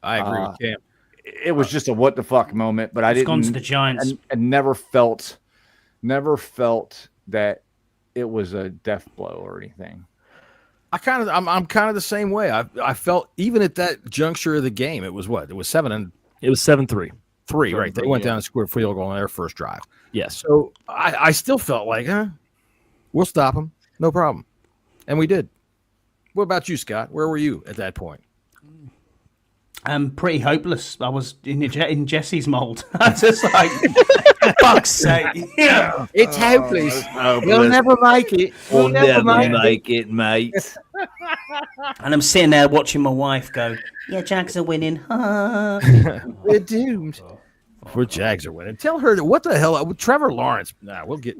Speaker 3: I agree with Cam.
Speaker 7: It was just a what the fuck moment, but I
Speaker 4: It's
Speaker 7: didn't.
Speaker 4: gone to the Giants.
Speaker 7: I never felt that it was a death blow or anything.
Speaker 3: I'm kind of the same way. I felt even at that juncture of the game, it was what? It was 7-3.
Speaker 5: It was 7-3.
Speaker 3: Right? They went down and scored a field goal on their first drive.
Speaker 5: Yes.
Speaker 3: So I still felt like, we'll stop them, no problem, and we did. What about you, Scott? Where were you at that point?
Speaker 4: Pretty hopeless. I was in Jesse's mold. I was just like, fuck's sake. Yeah.
Speaker 3: It's hopeless.
Speaker 7: We'll
Speaker 3: never make it.
Speaker 7: We'll never make it, mate.
Speaker 4: And I'm sitting there watching my wife go, yeah, Jags are winning.
Speaker 3: We're doomed. We're Jags are winning. Tell her that what the hell, Trevor Lawrence. Nah, we'll get.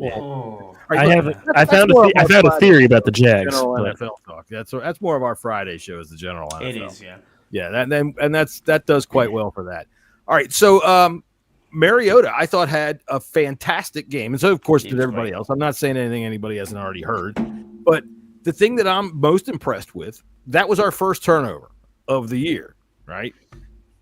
Speaker 5: I found a theory about the Jags.
Speaker 3: General
Speaker 5: but-
Speaker 3: NFL talk. That's more of our Friday show. Is the general NFL.
Speaker 4: It is, yeah.
Speaker 3: Yeah, that does quite well for that. All right, so Mariota, I thought had a fantastic game, and so of course did everybody else. I'm not saying anything anybody hasn't already heard, but the thing that I'm most impressed with, that was our first turnover of the year, right?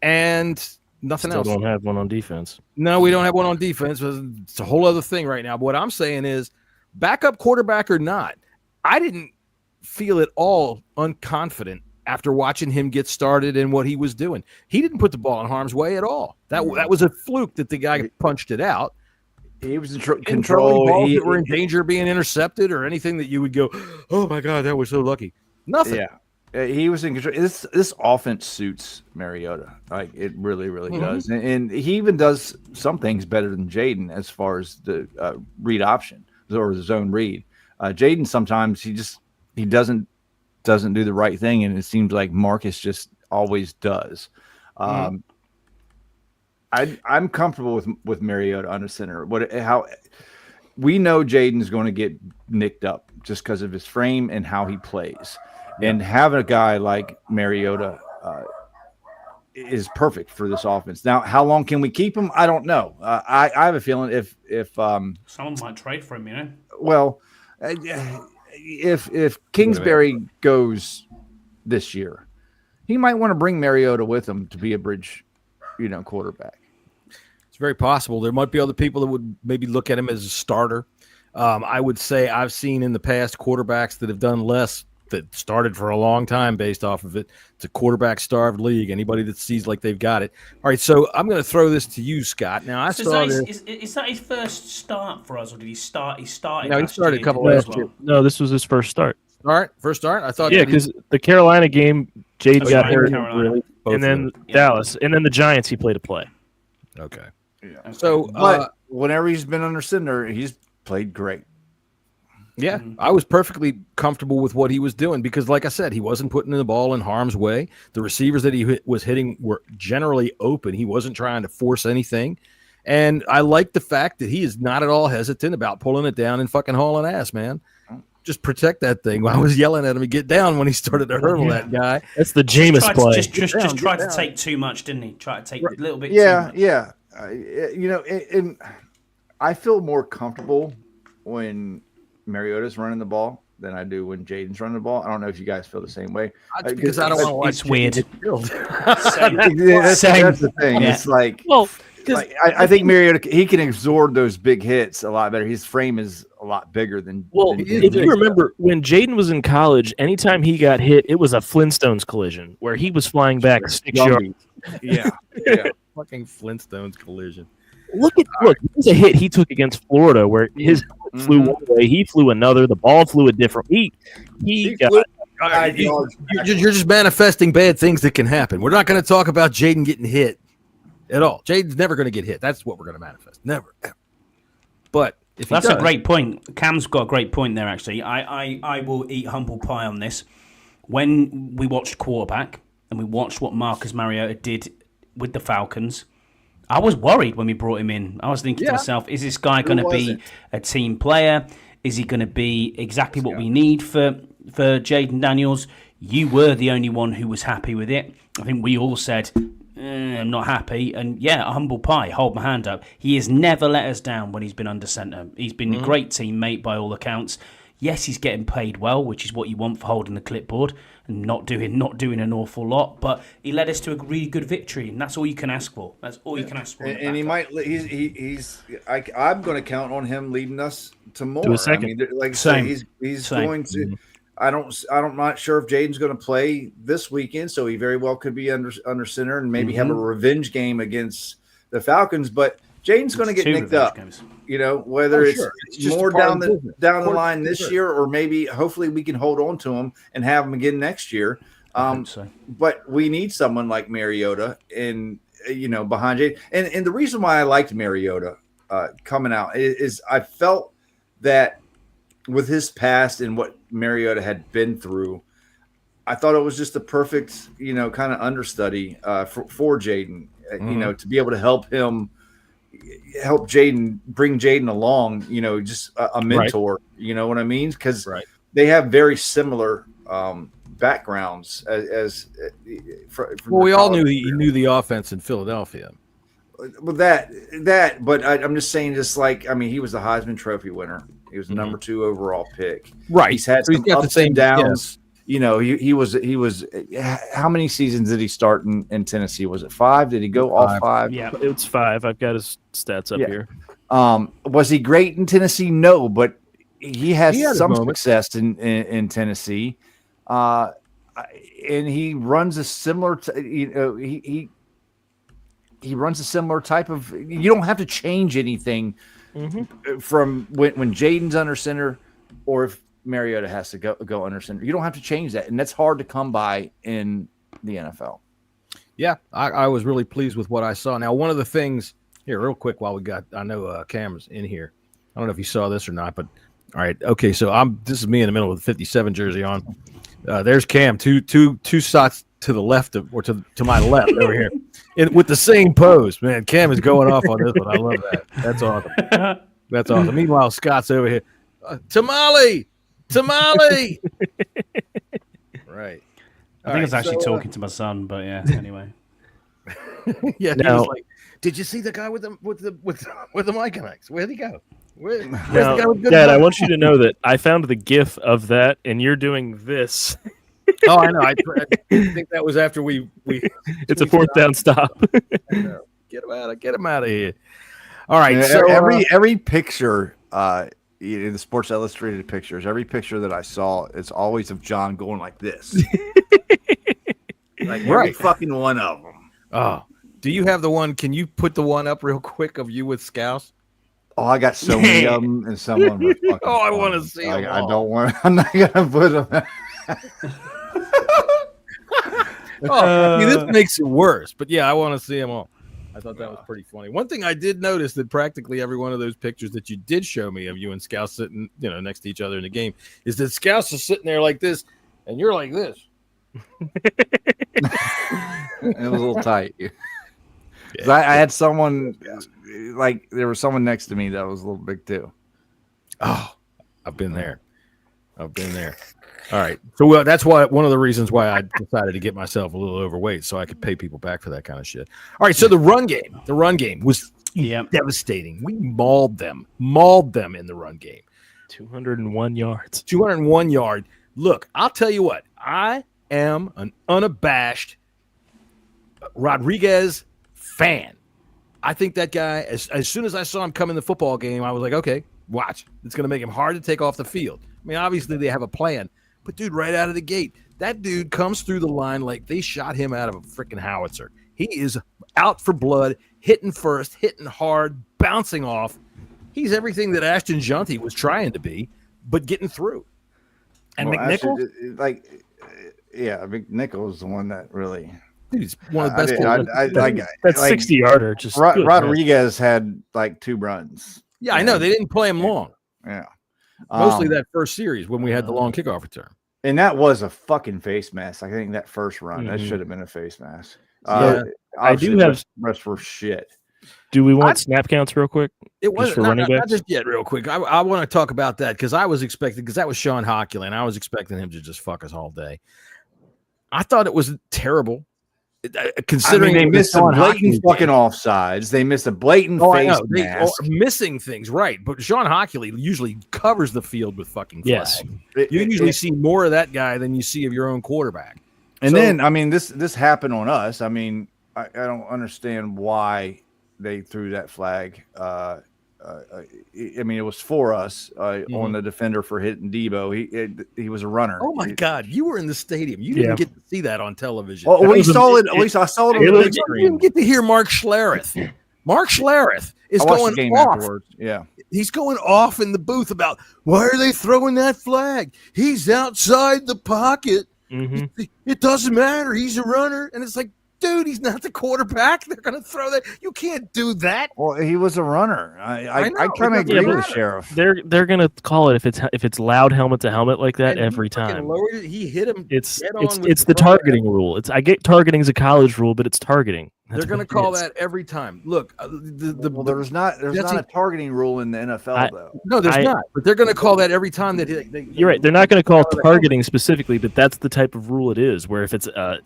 Speaker 3: And nothing
Speaker 5: Still
Speaker 3: else.
Speaker 5: don't have one on defense.
Speaker 3: No, we don't have one on defense. It's a whole other thing right now. But what I'm saying is, backup quarterback or not, I didn't feel at all unconfident after watching him get started and what he was doing. He didn't put the ball in harm's way at all. That was a fluke that the guy punched it out.
Speaker 7: He was in
Speaker 3: Controlling
Speaker 7: control.
Speaker 3: balls that were in danger of being intercepted or anything that you would go, oh my God, that was so lucky. Nothing.
Speaker 7: Yeah. He was in control. This offense suits Mariota. Like it really, really does. And he even does some things better than Jaden as far as the read option or the zone read. Jaden sometimes he doesn't do the right thing, and it seems like Marcus just always does. I'm comfortable with Mariota under center. How we know Jaden's going to get nicked up just because of his frame and how he plays, and having a guy like Mariota is perfect for this offense. Now, how long can we keep him? I don't know. I have a feeling if
Speaker 4: someone might trade for him, you know.
Speaker 7: Well. If Kingsbury goes this year, he might want to bring Mariota with him to be a bridge, quarterback.
Speaker 3: It's very possible. There might be other people that would maybe look at him as a starter. I would say I've seen in the past quarterbacks that have done less that started for a long time based off of it. It's a quarterback-starved league. Anybody that sees like they've got it. All right, so I'm going to throw this to you, Scott. Now, I saw this.
Speaker 4: Is that his first start for us, or did he start? He started.
Speaker 3: No, he started a couple
Speaker 4: last
Speaker 3: last
Speaker 4: year.
Speaker 3: year.
Speaker 5: No, this was his first start.
Speaker 3: First start? I thought.
Speaker 5: Yeah, because the Carolina game, Jaden got hurt,
Speaker 4: Carolina.
Speaker 5: and then Dallas, and then the Giants, he played a play.
Speaker 3: Okay.
Speaker 7: Yeah.
Speaker 3: So,
Speaker 7: But whenever he's been under center, he's played great.
Speaker 3: yeah, I was perfectly comfortable with what he was doing because, like I said, he wasn't putting the ball in harm's way. The receivers that he was hitting were generally open. He wasn't trying to force anything. And I like the fact that he is not at all hesitant about pulling it down and fucking hauling ass, man. Just protect that thing. I was yelling at him to get down when he started to hurdle that guy.
Speaker 5: That's the Jameis play.
Speaker 4: Just tried to take too much, didn't he? Tried to take a little bit too much.
Speaker 7: Yeah. And I feel more comfortable when Mariota's running the ball than I do when Jaden's running the ball. I don't know if you guys feel the same way.
Speaker 3: Because I don't want to watch
Speaker 4: It's weird.
Speaker 7: That's the thing.
Speaker 4: Yeah.
Speaker 7: It's like,
Speaker 5: Like,
Speaker 7: I think Mariota, he can absorb those big hits a lot better. His frame is a lot bigger than.
Speaker 5: Well,
Speaker 7: than
Speaker 5: if you remember when Jaden was in college, anytime he got hit, it was a Flintstones collision where he was flying back 6 yards.
Speaker 7: Yeah.
Speaker 3: Fucking Flintstones collision.
Speaker 5: Look, here's a hit he took against Florida where his helmet flew one way, he flew another, the ball flew a different. He got.
Speaker 3: You're just manifesting bad things that can happen. We're not going to talk about Jaden getting hit at all. Jaden's never going to get hit. That's what we're going to manifest. Never. But if
Speaker 4: that's a great point. Cam's got a great point there. Actually, I will eat humble pie on this. When we watched quarterback and we watched what Marcus Mariota did with the Falcons, I was worried when we brought him in. I was thinking to myself, is this guy going to be a team player? Is he going to be exactly what we need for Jaden Daniels? You were the only one who was happy with it. I think we all said, I'm not happy. And a humble pie, hold my hand up. He has never let us down when he's been under centre. He's been a great teammate by all accounts. Yes, he's getting paid well, which is what you want for holding the clipboard and not doing an awful lot. But he led us to a really good victory, and that's all you can ask for. That's all you can ask for.
Speaker 7: And he might. I'm going to count on him leading us to more.
Speaker 5: To a second.
Speaker 7: I mean, he's going to. I'm not sure if Jaden's going to play this weekend, so he very well could be under center and maybe have a revenge game against the Falcons. But Jaden's going to get nicked up. Games. Whether it's more down the line this year, or maybe hopefully we can hold on to him and have him again next year. But we need someone like Mariota and behind Jaden. And the reason why I liked Mariota coming out is I felt that with his past and what Mariota had been through, I thought it was just the perfect, kind of understudy for Jaden, to be able to help Jaden, bring Jaden along, just a mentor, right. You know what I mean? Because they have very similar backgrounds
Speaker 3: we all knew he knew the offense in Philadelphia.
Speaker 7: Well, but I'm just saying, he was the Heisman Trophy winner. He was the number 2 overall pick.
Speaker 3: Right.
Speaker 7: He's had some ups and downs. Yeah. He was. How many seasons did he start in Tennessee? Was it 5? Did he go all 5?
Speaker 5: Yeah, it's 5. I've got his stats up here.
Speaker 7: Was he great in Tennessee? No, but he had some success in Tennessee. And he runs a similar. He runs a similar type of. You don't have to change anything from when Jaden's under center, or if Mariota has to go under center. You don't have to change that, and that's hard to come by in the NFL.
Speaker 3: Yeah, I was really pleased with what I saw. Now, one of the things here, real quick, while I know Cam's in here. I don't know if you saw this or not, but all right, okay. So this is me in the middle with the 57 jersey on. There's Cam, two shots to the left or to my left over here, with the same pose. Man, Cam is going off on this one. I love that. That's awesome. That's awesome. Meanwhile, Scott's over here. Tamale. Right.
Speaker 4: I think I was actually talking to my son, but yeah. Anyway.
Speaker 3: Yeah. Now, like, did you see the guy with the mic connects? Where'd he go? Where's the guy with good
Speaker 5: Dad, I want you to know that I found the GIF of that, and you're doing this.
Speaker 3: Oh, I know. I think that was after we.
Speaker 5: It's a 4th down stop.
Speaker 3: Get him out of here. All right.
Speaker 7: So every picture, in the Sports Illustrated pictures, every picture that I saw, it's always of John going like this, like every fucking one of them.
Speaker 3: Oh, do you have the one? Can you put the one up real quick of you with Scouse?
Speaker 7: Oh, I got so many of them, and some of them are fucking
Speaker 3: I want to see them.
Speaker 7: I don't want. I'm not gonna put them.
Speaker 3: This makes it worse. But yeah, I want to see them all. I thought that was pretty funny. One thing I did notice that practically every one of those pictures that you did show me of you and Scouse sitting, next to each other in the game, is that Scouse is sitting there like this, and you're like this.
Speaker 7: It was a little tight. Yeah. I had someone there was someone next to me that was a little big too.
Speaker 3: Oh, I've been there. All right. So that's why one of the reasons why I decided to get myself a little overweight, so I could pay people back for that kind of shit. All right. So the run game was devastating. We mauled them in the run game.
Speaker 5: 201 yards.
Speaker 3: 201 yard. Look, I'll tell you what. I am an unabashed Rodriguez fan. I think that guy, as soon as I saw him come in the football game, I was like, okay, watch. It's going to make him hard to take off the field. I mean, obviously they have a plan, but dude, right out of the gate, that dude comes through the line like they shot him out of a freaking howitzer. He is out for blood, hitting first, hitting hard, bouncing off. He's everything that Ashton Junty was trying to be, but getting through. And McNichol?
Speaker 7: McNichol is the one that really...
Speaker 3: Dude, he's one of the best.
Speaker 5: That's 60-yarder. Just
Speaker 7: Rodriguez had like 2 runs.
Speaker 3: Yeah, I know. They didn't play him long.
Speaker 7: Yeah.
Speaker 3: Mostly that first series when we had the long kickoff return.
Speaker 7: And that was a fucking face mask. I think that first run, that should have been a face mask.
Speaker 5: I do have
Speaker 7: rest for shit.
Speaker 5: Do we want snap counts real quick?
Speaker 3: It wasn't
Speaker 5: for running backs?
Speaker 3: not just yet, real quick. I want to talk about that because I was expecting, because that was Sean Hockley, and I was expecting him to just fuck us all day. I thought it was terrible. Considering
Speaker 7: they missed some blatant fucking offsides, they missed a blatant face mask.
Speaker 3: Missing things, right? But Sean Hockley usually covers the field with fucking flags.
Speaker 5: Yes.
Speaker 3: You usually see more of that guy than you see of your own quarterback.
Speaker 7: And then, I mean, this happened on us. I mean, I don't understand why they threw that flag. I mean, it was for us on the defender for hitting Debo. He was a runner.
Speaker 3: Oh my God, you were in the stadium. You didn't get to see that on television.
Speaker 7: Well, we saw it. At least I saw it on the big screen.
Speaker 3: You didn't get to hear Mark Schlereth. Mark Schlereth is going
Speaker 7: the game
Speaker 3: off.
Speaker 7: afterwards. Yeah,
Speaker 3: he's going off in the booth about why are they throwing that flag? He's outside the pocket. It doesn't matter. He's a runner, and it's like, dude, he's not the quarterback. They're going to throw that. You can't do that.
Speaker 7: Well, he was a runner. I kind of agree with the sheriff.
Speaker 5: They're going to call it if it's loud helmet to helmet like that every time.
Speaker 3: He hit him.
Speaker 5: It's the targeting rule. I get targeting is a college rule, but it's targeting.
Speaker 3: They're going to call that every time. Look,
Speaker 7: there's not a targeting rule in the NFL though.
Speaker 3: No, there's not. But they're going to call that every time that
Speaker 5: you're right. They're not going to call targeting specifically, but that's the type of rule it is. Where if it's a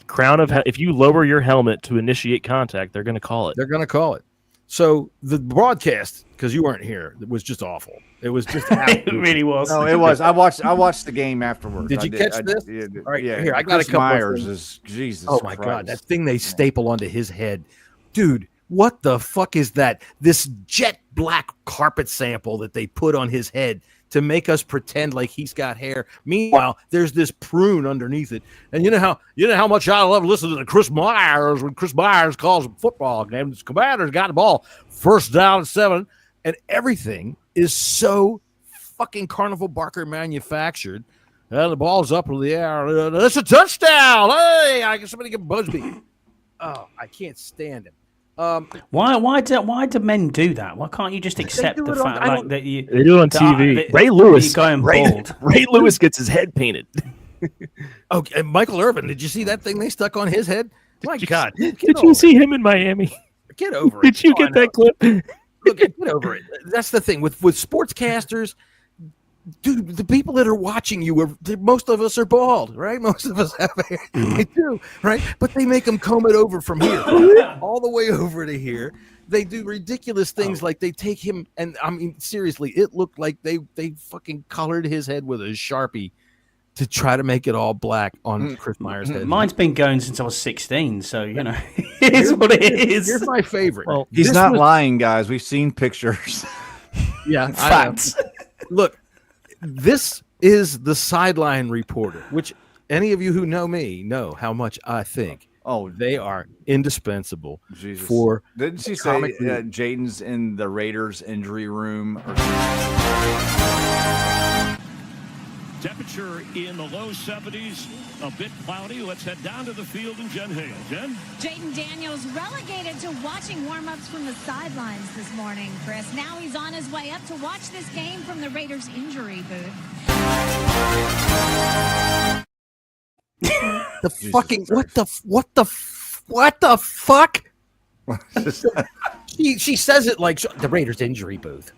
Speaker 5: if you lower your helmet to initiate contact, they're going to call it.
Speaker 3: They're going to call it. So the broadcast, because you weren't here, it was just awful. It was just
Speaker 4: it really was.
Speaker 7: No, it was. I watched the game afterwards.
Speaker 3: Did you catch this? All right, here I got a couple.
Speaker 7: Myers is Jesus.
Speaker 3: Oh my God, that thing they staple onto his head, dude. What the fuck is that? This jet black carpet sample that they put on his head to make us pretend like he's got hair. Meanwhile, there's this prune underneath it. And you know how much I love listening to Chris Myers when Chris Myers calls a football game. This Commanders got the ball, first down and 7, and everything is so fucking Carnival Barker manufactured. The ball's up in the air. It's a touchdown. Hey, I guess somebody get Busby. Oh, I can't stand him.
Speaker 4: Why do men do that? Why can't you just accept the fact that you?
Speaker 5: They do it on TV. Ray Lewis
Speaker 4: going bald.
Speaker 5: Ray Lewis gets his head painted.
Speaker 3: Okay, and Michael Irvin. Did you see that thing they stuck on his head? My God!
Speaker 5: Did you see him in Miami?
Speaker 3: Get over it.
Speaker 5: Did you get that clip?
Speaker 3: Look, get over it. That's the thing with sportscasters. Dude, the people that are watching you most of us are bald, right? Most of us have hair. They do, right? But they make them comb it over from here all the way over to here. They do ridiculous things like they take him, and I mean, seriously, it looked like they fucking colored his head with a Sharpie to try to make it all black on Chris Myers' head.
Speaker 4: Mine's been going since I was 16, so you know, it's what it is.
Speaker 3: Here's my favorite.
Speaker 7: Well, he's not lying, guys. We've seen pictures.
Speaker 3: Yeah,
Speaker 4: facts.
Speaker 3: Look. This is the sideline reporter, which any of you who know me know how much I think. Oh, they are indispensable for.
Speaker 7: Didn't she say Jaden's in the Raiders injury room?
Speaker 10: Temperature in the low 70s, a bit cloudy. Let's head down to the field and Jen Hale. Jen?
Speaker 11: Jaden Daniels relegated to watching warm-ups from the sidelines this morning, Chris. Now he's on his way up to watch this game from the Raiders injury booth.
Speaker 3: What the fuck? she says it like the Raiders injury booth.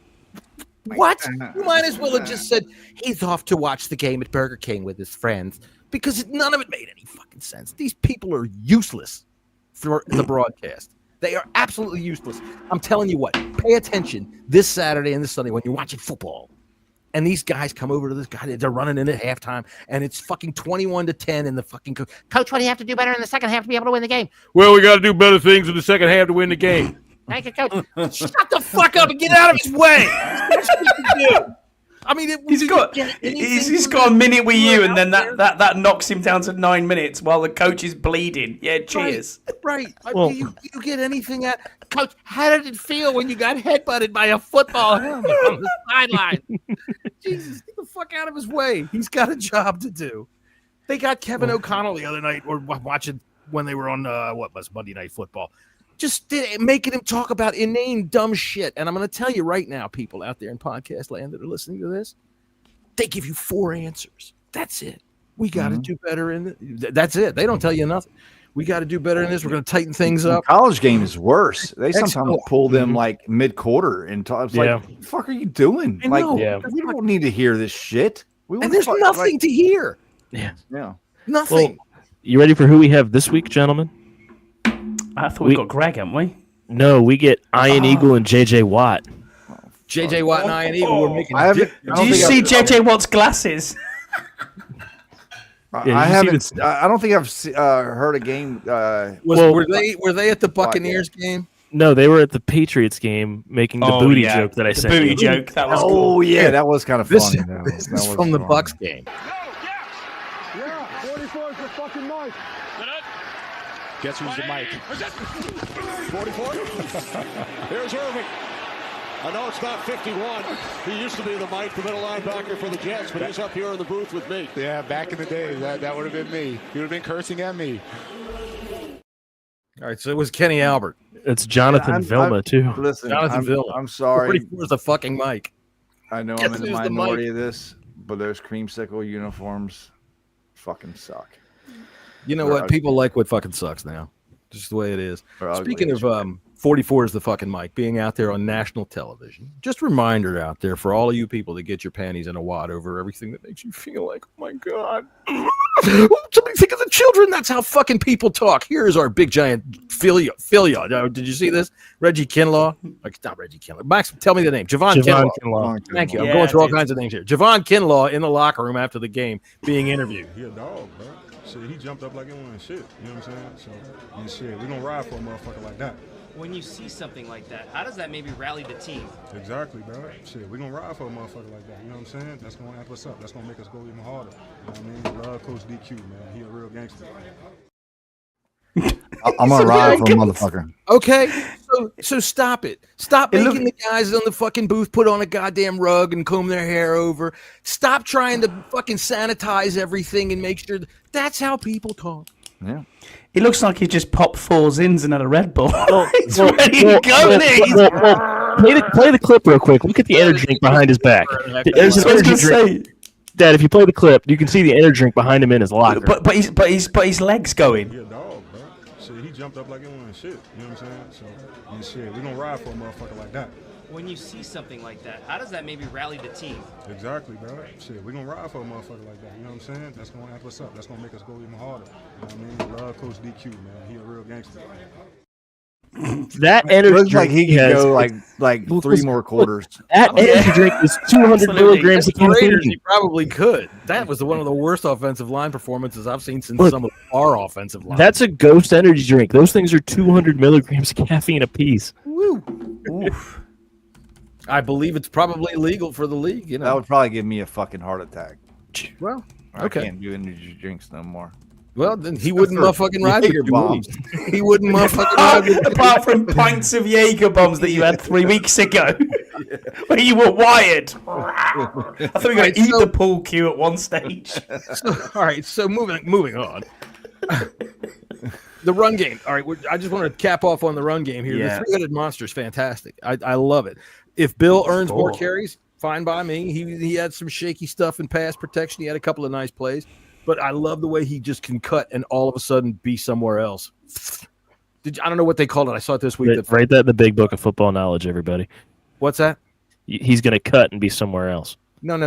Speaker 3: What? You might as well have just said he's off to watch the game at Burger King with his friends, because none of it made any fucking sense. These people are useless for the broadcast. They are absolutely useless. I'm telling you what, pay attention this Saturday and this Sunday when you're watching football. And these guys come over to this guy, they're running in at halftime, and it's fucking 21-10 in the fucking coach, what do you have to do better in the second half to be able to win the game? Well, we got to do better things in the second half to win the game.
Speaker 11: Thank you, coach.
Speaker 3: Shut the fuck up and get out of his way. I mean,
Speaker 4: he's got a minute with you, and then that knocks him down to 9 minutes while the coach is bleeding. Yeah, cheers.
Speaker 3: Right. Well, do you get anything at Coach? How did it feel when you got headbutted by a football helmet on the sideline? Jesus, get the fuck out of his way. He's got a job to do. They got Kevin O'Connell the other night, or watching when they were on Monday Night Football, just making him talk about inane dumb shit. And I'm going to tell you right now, people out there in podcast land that are listening to this, they give you 4 answers. That's it. We got to do better in that's it. They don't tell you nothing. We got to do better in this. We're going to tighten things up.
Speaker 7: The college game is worse. They sometimes pull them like mid-quarter and talk. It's like, what the fuck are you doing? We don't need to hear this shit.
Speaker 3: And there's nothing to hear.
Speaker 7: Yeah.
Speaker 3: Nothing.
Speaker 5: Well, you ready for who we have this week, gentlemen?
Speaker 4: I thought we got Greg, haven't we?
Speaker 5: No, we get Iron Eagle and JJ Watt.
Speaker 3: JJ Watt and Iron Eagle were making.
Speaker 4: Did you see JJ Watt's glasses?
Speaker 7: I haven't. I don't think I've heard a game.
Speaker 3: Were they at the Buccaneers game?
Speaker 5: No, they were at the Patriots game making the booty joke that I sent.
Speaker 4: The booty joke. That was cool.
Speaker 7: Oh yeah, that was kind of funny.
Speaker 3: This is from the Bucks game.
Speaker 10: Yeah, 44 is the fucking mic. Guess who's the mic? 44? Here's Irving. I know it's not 51. He used to be the mic, the middle linebacker for the Jets, but he's up here in the booth with me.
Speaker 12: Yeah, back in the day, that would have been me. He would have been cursing at me.
Speaker 3: All right, so it was Kenny Albert.
Speaker 5: It's Jonathan Vilma, too.
Speaker 7: Listen,
Speaker 3: Jonathan Vilma.
Speaker 7: I'm sorry.
Speaker 3: 44 is the fucking mic.
Speaker 7: I know I'm in the minority of this, but those creamsicle uniforms fucking suck.
Speaker 3: You know what? People like what fucking sucks now. Just the way it is. Speaking of 44 is the fucking mic being out there on national television. Just a reminder out there for all of you people that get your panties in a wad over everything that makes you feel like, oh my God. Somebody think of the children. That's how fucking people talk. Here's our big giant Philia. Did you see this? Reggie Kinlaw. Not Reggie Kinlaw. Max, tell me the name. Javon Kinlaw. Thank you. I'm going through all kinds of names here. Javon Kinlaw in the locker room after the game being interviewed.
Speaker 12: He a dog, bro. Shit, he jumped up like it wasn't shit. You know what I'm saying? So, and shit, we gonna ride for a motherfucker like that.
Speaker 13: When you see something like that, how does that maybe rally the team?
Speaker 12: Exactly, bro. Shit, we gonna ride for a motherfucker like that. You know what I'm saying? That's gonna amp us up. That's gonna make us go even harder. You know what I mean? Love Coach DQ, man. He a real gangster.
Speaker 7: I'm gonna ride for a motherfucker.
Speaker 3: Okay, so stop it. Stop making the guys on the fucking booth put on a goddamn rug and comb their hair over. Stop trying to fucking sanitize everything and make sure that's how people talk.
Speaker 7: Yeah.
Speaker 4: It looks like he just popped 4 Zins and had a Red Bull. He's ready to go.
Speaker 5: Play the clip real quick. Look at the energy drink behind his back. There's an energy drink. Dad, if you play the clip, you can see the energy drink behind him in his locker.
Speaker 4: But his legs going.
Speaker 12: He a dog, bro. Shit, he jumped up like it wasn't shit. You know what I'm saying? So, and shit, we gonna ride for a motherfucker like that.
Speaker 13: When you see something like that, how does that maybe rally the team?
Speaker 12: Exactly, bro. Shit, we gonna ride for a motherfucker like that. You know what I'm saying? That's gonna amp us up. That's gonna make us go even harder. You know what I mean? Love Coach DQ, man. He a real gangster.
Speaker 5: That energy
Speaker 7: looks
Speaker 5: drink
Speaker 7: like he can go like 3 more quarters.
Speaker 5: That energy drink is 200 milligrams of caffeine.
Speaker 3: He probably could. That was one of the worst offensive line performances I've seen since some of our offensive line.
Speaker 5: That's a ghost energy drink. Those things are 200 milligrams of caffeine apiece.
Speaker 3: Woo. Oof. I believe it's probably illegal for the league. You know,
Speaker 7: that would probably give me a fucking heart attack.
Speaker 3: Well,
Speaker 7: okay. I can't do energy drinks no more.
Speaker 3: Well, then he wouldn't motherfucking ride with your bombs. He wouldn't motherfucking ride with
Speaker 4: apart from pints of Jaeger bombs that you had 3 weeks ago, when you were wired. I thought we were going to eat the pool cue at one stage.
Speaker 3: All right, so moving on. The run game. All right, I just want to cap off on the run game here.
Speaker 4: Yeah.
Speaker 3: The 3-headed monster is fantastic. I love it. If Bill earns more carries, fine by me. He had some shaky stuff in pass protection. He had a couple of nice plays. But I love the way he just can cut and all of a sudden be somewhere else. I don't know what they called it. I saw it this week.
Speaker 5: Write that in the big book of football knowledge, everybody.
Speaker 3: What's that?
Speaker 5: He's going to cut and be somewhere else.
Speaker 3: No.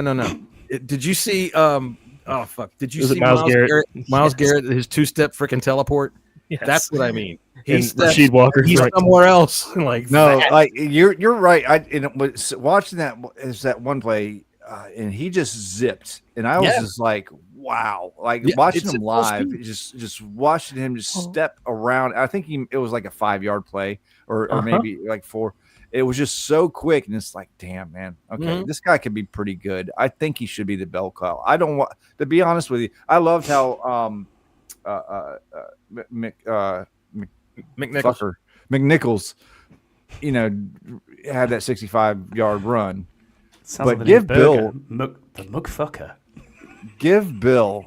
Speaker 3: Did you see? Oh fuck! Did you see Myles Garrett? Myles Garrett, his 2-step freaking teleport.
Speaker 5: Yes.
Speaker 3: That's what I mean.
Speaker 5: Rasheed Walker.
Speaker 3: He's somewhere else. Like
Speaker 7: like you're right. Watching that one play, and he just zipped, and I was just like, wow. Like
Speaker 3: Yeah,
Speaker 7: watching
Speaker 3: it's
Speaker 7: him
Speaker 3: at full
Speaker 7: live,
Speaker 3: speed.
Speaker 7: just watching him just step around. I think it was like a 5-yard play or maybe like 4. It was just so quick, and it's like, damn, man. Okay, this guy could be pretty good. I think he should be the bell cow. I don't want to be honest with you. I loved how McNichols, you know, had that 65-yard run.
Speaker 4: Sounds
Speaker 7: But
Speaker 4: like
Speaker 7: give Bill
Speaker 4: the Mugfucker.
Speaker 7: Give Bill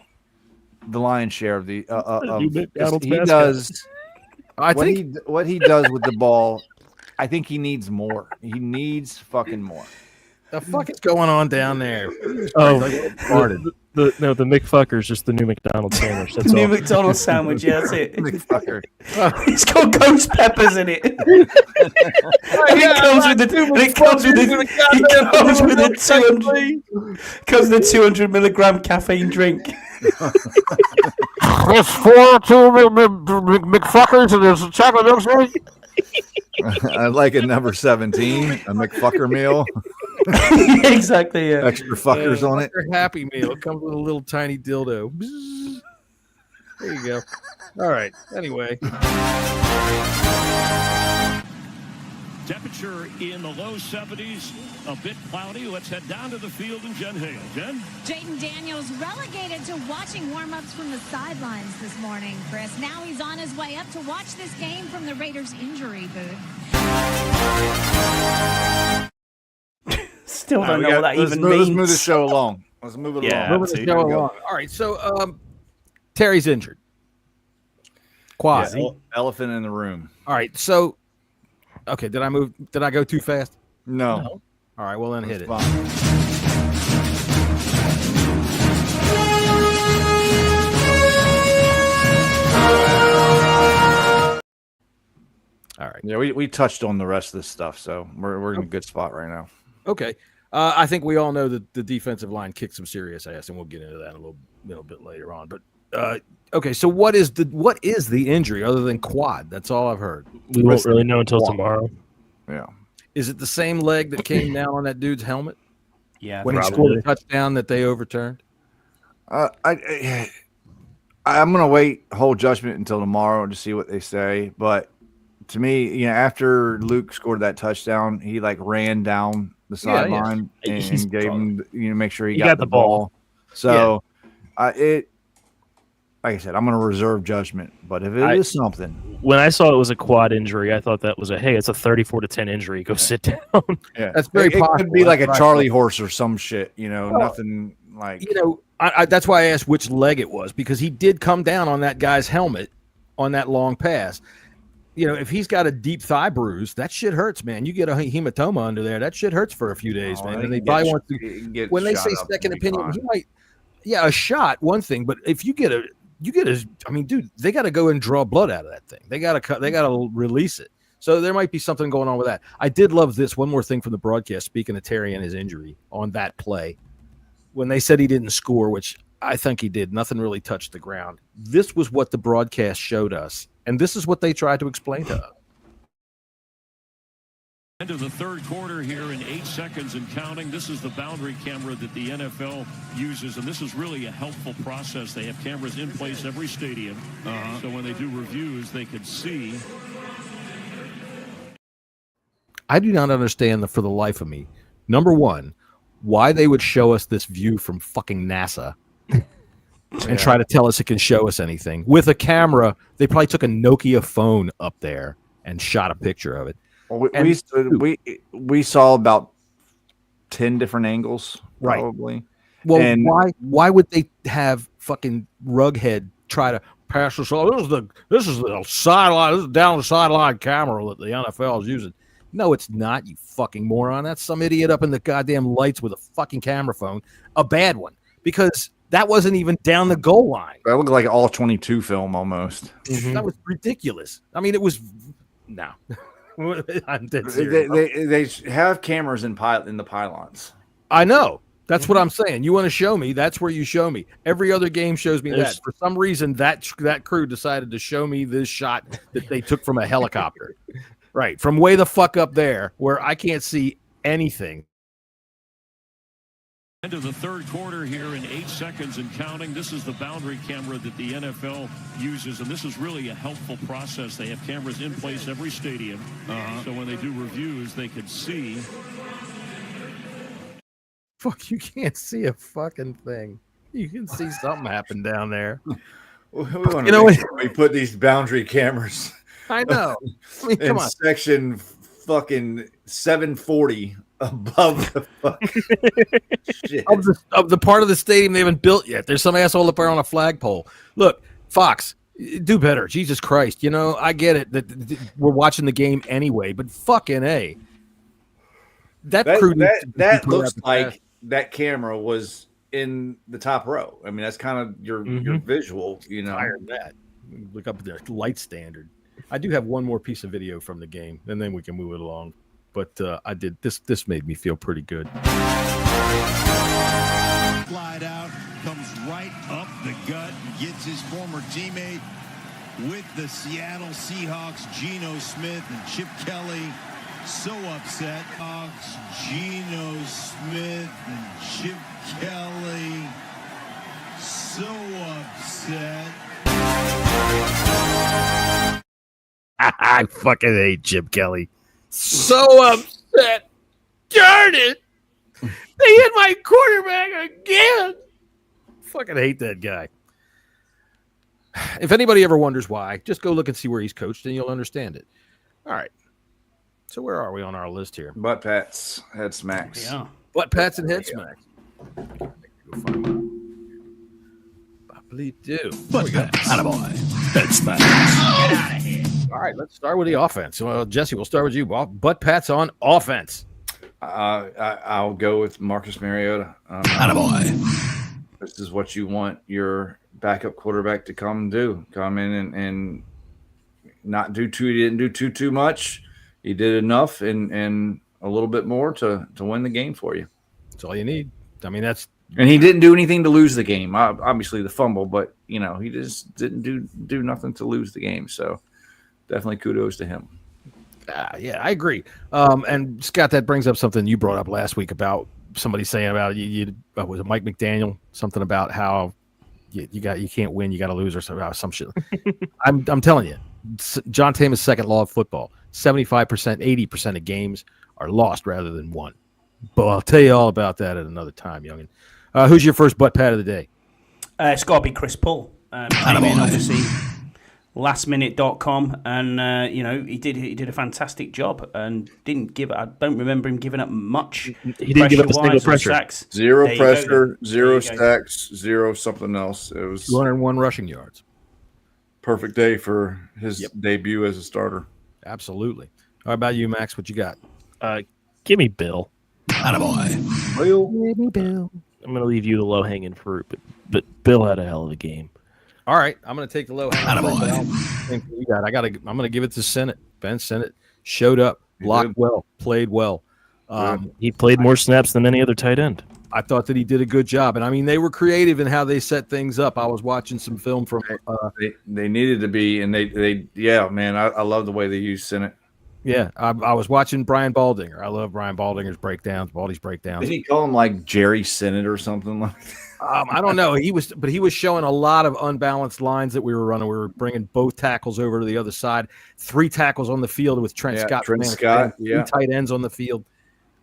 Speaker 7: the lion's share of the
Speaker 5: McDonald's
Speaker 7: he
Speaker 5: mascot.
Speaker 7: does.
Speaker 3: I
Speaker 7: what
Speaker 3: think
Speaker 7: what he does with the ball, I think he needs more. He needs fucking more.
Speaker 3: the fuck is going on down there.
Speaker 5: Oh, the McFucker's just the new McDonald's sandwich. That's
Speaker 4: New
Speaker 5: all.
Speaker 4: McDonald's sandwich, yeah, that's it.
Speaker 7: McFucker.
Speaker 4: It's got ghost peppers in it. It comes with a 200 milligram caffeine drink.
Speaker 3: There's 4 McFuckers and there's a chocolate milkshake.
Speaker 7: I like a number 17, a McFucker meal.
Speaker 4: Exactly, yeah.
Speaker 7: Extra fuckers on it.
Speaker 3: Happy Meal. It comes with a little tiny dildo. Bzzz. There you go. All right. Anyway.
Speaker 10: Temperature in the low 70s, a bit cloudy. Let's head down to the field and Jen Hale. Jen?
Speaker 11: Jaden Daniels relegated to watching warm-ups from the sidelines this morning, Chris. Now he's on his way up to watch this game from the Raiders injury booth.
Speaker 4: Still don't know what that even means.
Speaker 7: Let's move the show along. Let's move it along.
Speaker 3: Moving the show along. All right. So Terry's injured. Quad.
Speaker 7: Yeah, elephant in the room.
Speaker 3: All right. So, okay. Did I go too fast?
Speaker 7: No.
Speaker 3: All right. Well, then hit it.
Speaker 7: Fine.
Speaker 3: All right.
Speaker 7: Yeah, we touched on the rest of this stuff, so we're in a good spot right now.
Speaker 3: Okay. I think we all know that the defensive line kicked some serious ass, and we'll get into that a little bit later on. But okay, so what is the injury other than quad? That's all I've heard.
Speaker 5: We won't really know until tomorrow.
Speaker 7: Yeah.
Speaker 3: Is it the same leg that came down on that dude's helmet?
Speaker 4: Yeah.
Speaker 3: When he scored a touchdown that they overturned?
Speaker 7: I'm gonna wait whole judgment until tomorrow to see what they say. But to me, you know, after Luke scored that touchdown, he like ran down the sideline and gave him, make sure he got the ball. So, like I said, I'm going to reserve judgment. But if it is something,
Speaker 5: when I saw it was a quad injury, I thought that was it's a 34-10 injury. Go sit down.
Speaker 7: Yeah,
Speaker 3: that's very possible.
Speaker 7: It could be like a Charlie horse or some shit. Nothing like.
Speaker 3: That's why I asked which leg it was, because he did come down on that guy's helmet on that long pass. If he's got a deep thigh bruise, that shit hurts, man. You get a hematoma under there, that shit hurts for a few days, man. And they probably want to. When they say second opinion, he might. Yeah, a shot, one thing, but if you get dude, they got to go and draw blood out of that thing. They got to release it. So there might be something going on with that. I did love this. One more thing from the broadcast. Speaking of Terry and his injury on that play, when they said he didn't score, which I think he did, nothing really touched the ground. This was what the broadcast showed us. And this is what they tried to explain to us.
Speaker 10: End of the third quarter here in 8 seconds and counting. This is the boundary camera that the NFL uses, and this is really a helpful process. They have cameras in place every stadium, so when they do reviews, they can see.
Speaker 3: I do not understand for the life of me, number one, why they would show us this view from fucking NASA. And try to tell us it can show us anything. With a camera, they probably took a Nokia phone up there and shot a picture of it.
Speaker 7: Well, we saw about 10 different angles, probably.
Speaker 3: Right. Well, why would they have fucking Rughead try to pass us all? This is the sideline. This is down the sideline camera that the NFL is using. No, it's not, you fucking moron. That's some idiot up in the goddamn lights with a fucking camera phone, a bad one, because that wasn't even down the goal line.
Speaker 7: That looked like all 22 film almost.
Speaker 3: Mm-hmm. That was ridiculous. I mean, it was no. I'm dead serious.
Speaker 7: They have cameras in the pylons.
Speaker 3: I know. That's what I'm saying. You want to show me? That's where you show me. Every other game shows me that. For some reason, that crew decided to show me this shot that they took from a helicopter, right, from way the fuck up there where I can't see anything.
Speaker 14: Into the third quarter here in 8 seconds and counting. This is the boundary camera that the NFL uses, and this is really a helpful process. They have cameras in place every stadium, so when they do reviews, they can see.
Speaker 3: Fuck, you can't see a fucking thing. You can see something happen down there.
Speaker 6: We put these boundary cameras.
Speaker 3: I know. I mean, come on.
Speaker 6: Section fucking 740 above the fucking shit.
Speaker 3: Of the part of the stadium they haven't built yet. There's some asshole up there on a flagpole. Look, Fox, do better. Jesus Christ. You know, I get it that we're watching the game anyway, but fucking A. That
Speaker 6: looks like that camera was in the top row. I mean, that's kind of your visual, you know.
Speaker 3: Higher than that. Look up at the light standard. I do have one more piece of video from the game, and then we can move it along. But I did this. This made me feel pretty good.
Speaker 15: Slide out, comes right up the gut, gets his former teammate with the Seattle Seahawks, Geno Smith and Chip Kelly. So upset. Geno Smith and Chip Kelly. So upset.
Speaker 3: I fucking hate Chip Kelly. So upset. Darn it. They hit my quarterback again. Fucking hate that guy. If anybody ever wonders why, just go look and see where he's coached and you'll understand it. All right. So where are we on our list here?
Speaker 6: Butt pats, head smacks.
Speaker 3: Yeah. Butt pats and head smacks. Probably do.
Speaker 14: Butt pats. Attaboy. Head smacks.
Speaker 3: Get out of here. All right, let's start with the offense. Well, Jesse, we'll start with you. Butt pats on offense.
Speaker 6: I'll go with Marcus Mariota.
Speaker 14: Attaboy.
Speaker 6: This is what you want your backup quarterback to come do. Come in and not do too. He didn't do too much. He did enough and a little bit more to win the game for you.
Speaker 3: That's all you need. I mean, and
Speaker 6: he didn't do anything to lose the game. Obviously, the fumble, but you know, he just didn't do nothing to lose the game. So definitely kudos to him.
Speaker 3: Yeah, I agree. And Scott, that brings up something you brought up last week about somebody saying about was it Mike McDaniel? Something about how you can't win, you got to lose, or some shit. I'm telling you, John Tama's second law of football: 75%, 80% of games are lost rather than won. But I'll tell you all about that at another time, youngin. Who's your first butt pat of the day?
Speaker 4: It's got to be Chris Paul. Came in, obviously, lastminute.com, and he did a fantastic job and didn't give. I don't remember him giving up much.
Speaker 5: He didn't give up a single pressure.
Speaker 4: Sacks.
Speaker 6: Zero pressure, zero sacks, zero something else. It was
Speaker 3: 201 rushing yards.
Speaker 6: Perfect day for his debut as a starter.
Speaker 3: Absolutely. How about you, Max? What you got?
Speaker 5: Give me Bill.
Speaker 14: Attaboy.
Speaker 3: Give me Bill.
Speaker 5: I'm going to leave you the low-hanging fruit, but Bill had a hell of a game.
Speaker 3: All right, I'm going to take the low-hanging fruit. I'm going to give it to Sennett. Ben Sennett showed up, blocked well, played well.
Speaker 5: He played more snaps than any other tight end.
Speaker 3: I thought that he did a good job, and I mean they were creative in how they set things up. I was watching some film from.
Speaker 6: They needed to be, and they man, I love the way they used Sennett.
Speaker 3: Yeah, I was watching Brian Baldinger. I love Brian Baldinger's breakdowns, Baldy's breakdowns.
Speaker 6: Did he call him like Jerry Sennett or something like that?
Speaker 3: I don't know. He was showing a lot of unbalanced lines that we were running. We were bringing both tackles over to the other side, 3 tackles on the field with Trent Scott. 3 tight ends on the field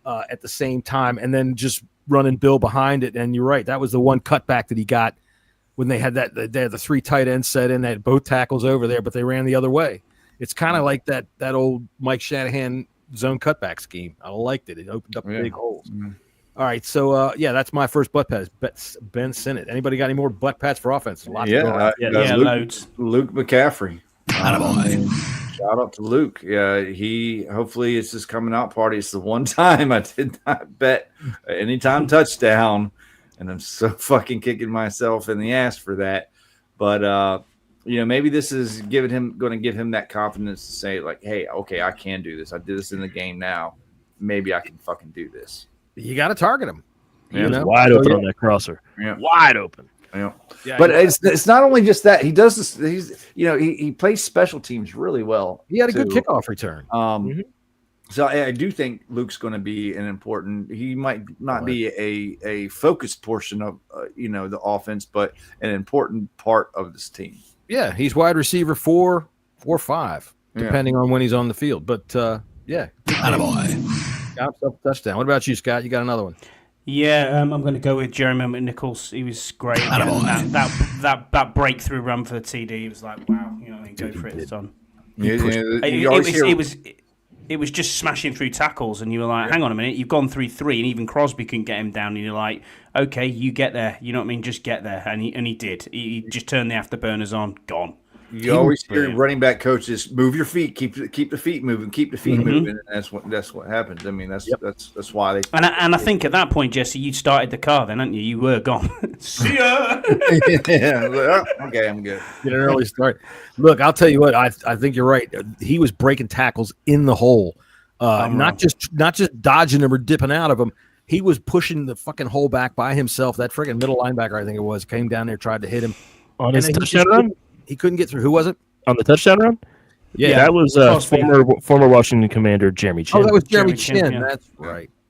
Speaker 3: at the same time, and then just running Bill behind it. And you're right, that was the one cutback that he got when they had they had the 3 tight ends set in. They had both tackles over there, but they ran the other way. It's kind of like that old Mike Shanahan zone cutback scheme. I liked it. It opened up big holes. Mm-hmm. All right, so that's my first butt pat. Ben Sennett. Anybody got any more butt pats for offense?
Speaker 4: Loads.
Speaker 6: Luke McCaffrey.
Speaker 14: Attaboy.
Speaker 6: Shout out to Luke. Yeah, hopefully it's his coming out party. It's the one time I did not bet anytime touchdown, and I'm so fucking kicking myself in the ass for that. But maybe this is going to give him that confidence to say, like, hey, okay, I can do this. I did this in the game now. Maybe I can fucking do this.
Speaker 3: You got to target him.
Speaker 5: He was wide open on that crosser.
Speaker 6: Yeah.
Speaker 5: Wide open.
Speaker 6: Yeah. But it's not only just that. He does this. He plays special teams really well.
Speaker 3: He had a good kickoff return.
Speaker 7: So I do think Luke's going to be an important. He might not be a focused portion of the offense, but an important part of this team.
Speaker 3: Yeah, he's wide receiver 4 or 5, depending on when he's on the field. But yeah,
Speaker 4: Attaboy.
Speaker 3: Got himself a touchdown. What about you, Scott? You got another one?
Speaker 4: Yeah, I'm going to go with Jeremy McNichols. He was great. That breakthrough run for the TD. He was like, wow, you know what I mean? Go for it, son. It was just smashing through tackles, and you were like, hang on a minute, you've gone through 3, and even Crosby couldn't get him down, and you're like, okay, you get there, you know what I mean, just get there, and he did. He just turned the afterburners on, gone.
Speaker 7: You always hear running back coaches move your feet, keep the feet moving, moving, and that's what happens. I mean, that's why they.
Speaker 4: And I think at that point, Jesse, you started the car, then, hadn't you? You were gone. See ya.
Speaker 7: Okay, I'm good.
Speaker 3: Get an early start. Look, I'll tell you what. I think you're right. He was breaking tackles in the hole, not just dodging them or dipping out of them. He was pushing the fucking hole back by himself. That friggin' middle linebacker, I think it was, came down there, tried to hit him
Speaker 5: on his touchdown run.
Speaker 3: He couldn't get through. Who was it?
Speaker 5: On the touchdown run? Yeah, that was former Washington Commander Jeremy Chin.
Speaker 3: Oh, that was Jeremy Chin. Yeah.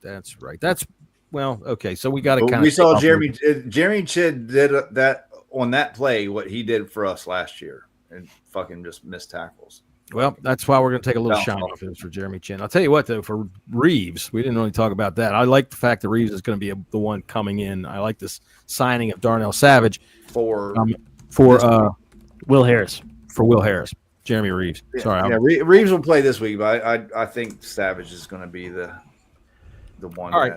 Speaker 3: That's right. That's well, okay. So we got to kind of.
Speaker 7: We saw Jeremy Chin did that on that play. What he did for us last year, and fucking just missed tackles.
Speaker 3: Well, that's why we're going to take a little shine off this for Jeremy Chin. I'll tell you what, though, for Reeves, we didn't really talk about that. I like the fact that Reeves is going to be the one coming in. I like this signing of Darnell Savage
Speaker 7: for
Speaker 3: Will Harris. For Will Harris. Jeremy Reeves.
Speaker 7: Yeah,
Speaker 3: Sorry.
Speaker 7: Reeves will play this week, but I think Savage is going to be the one.
Speaker 3: All right.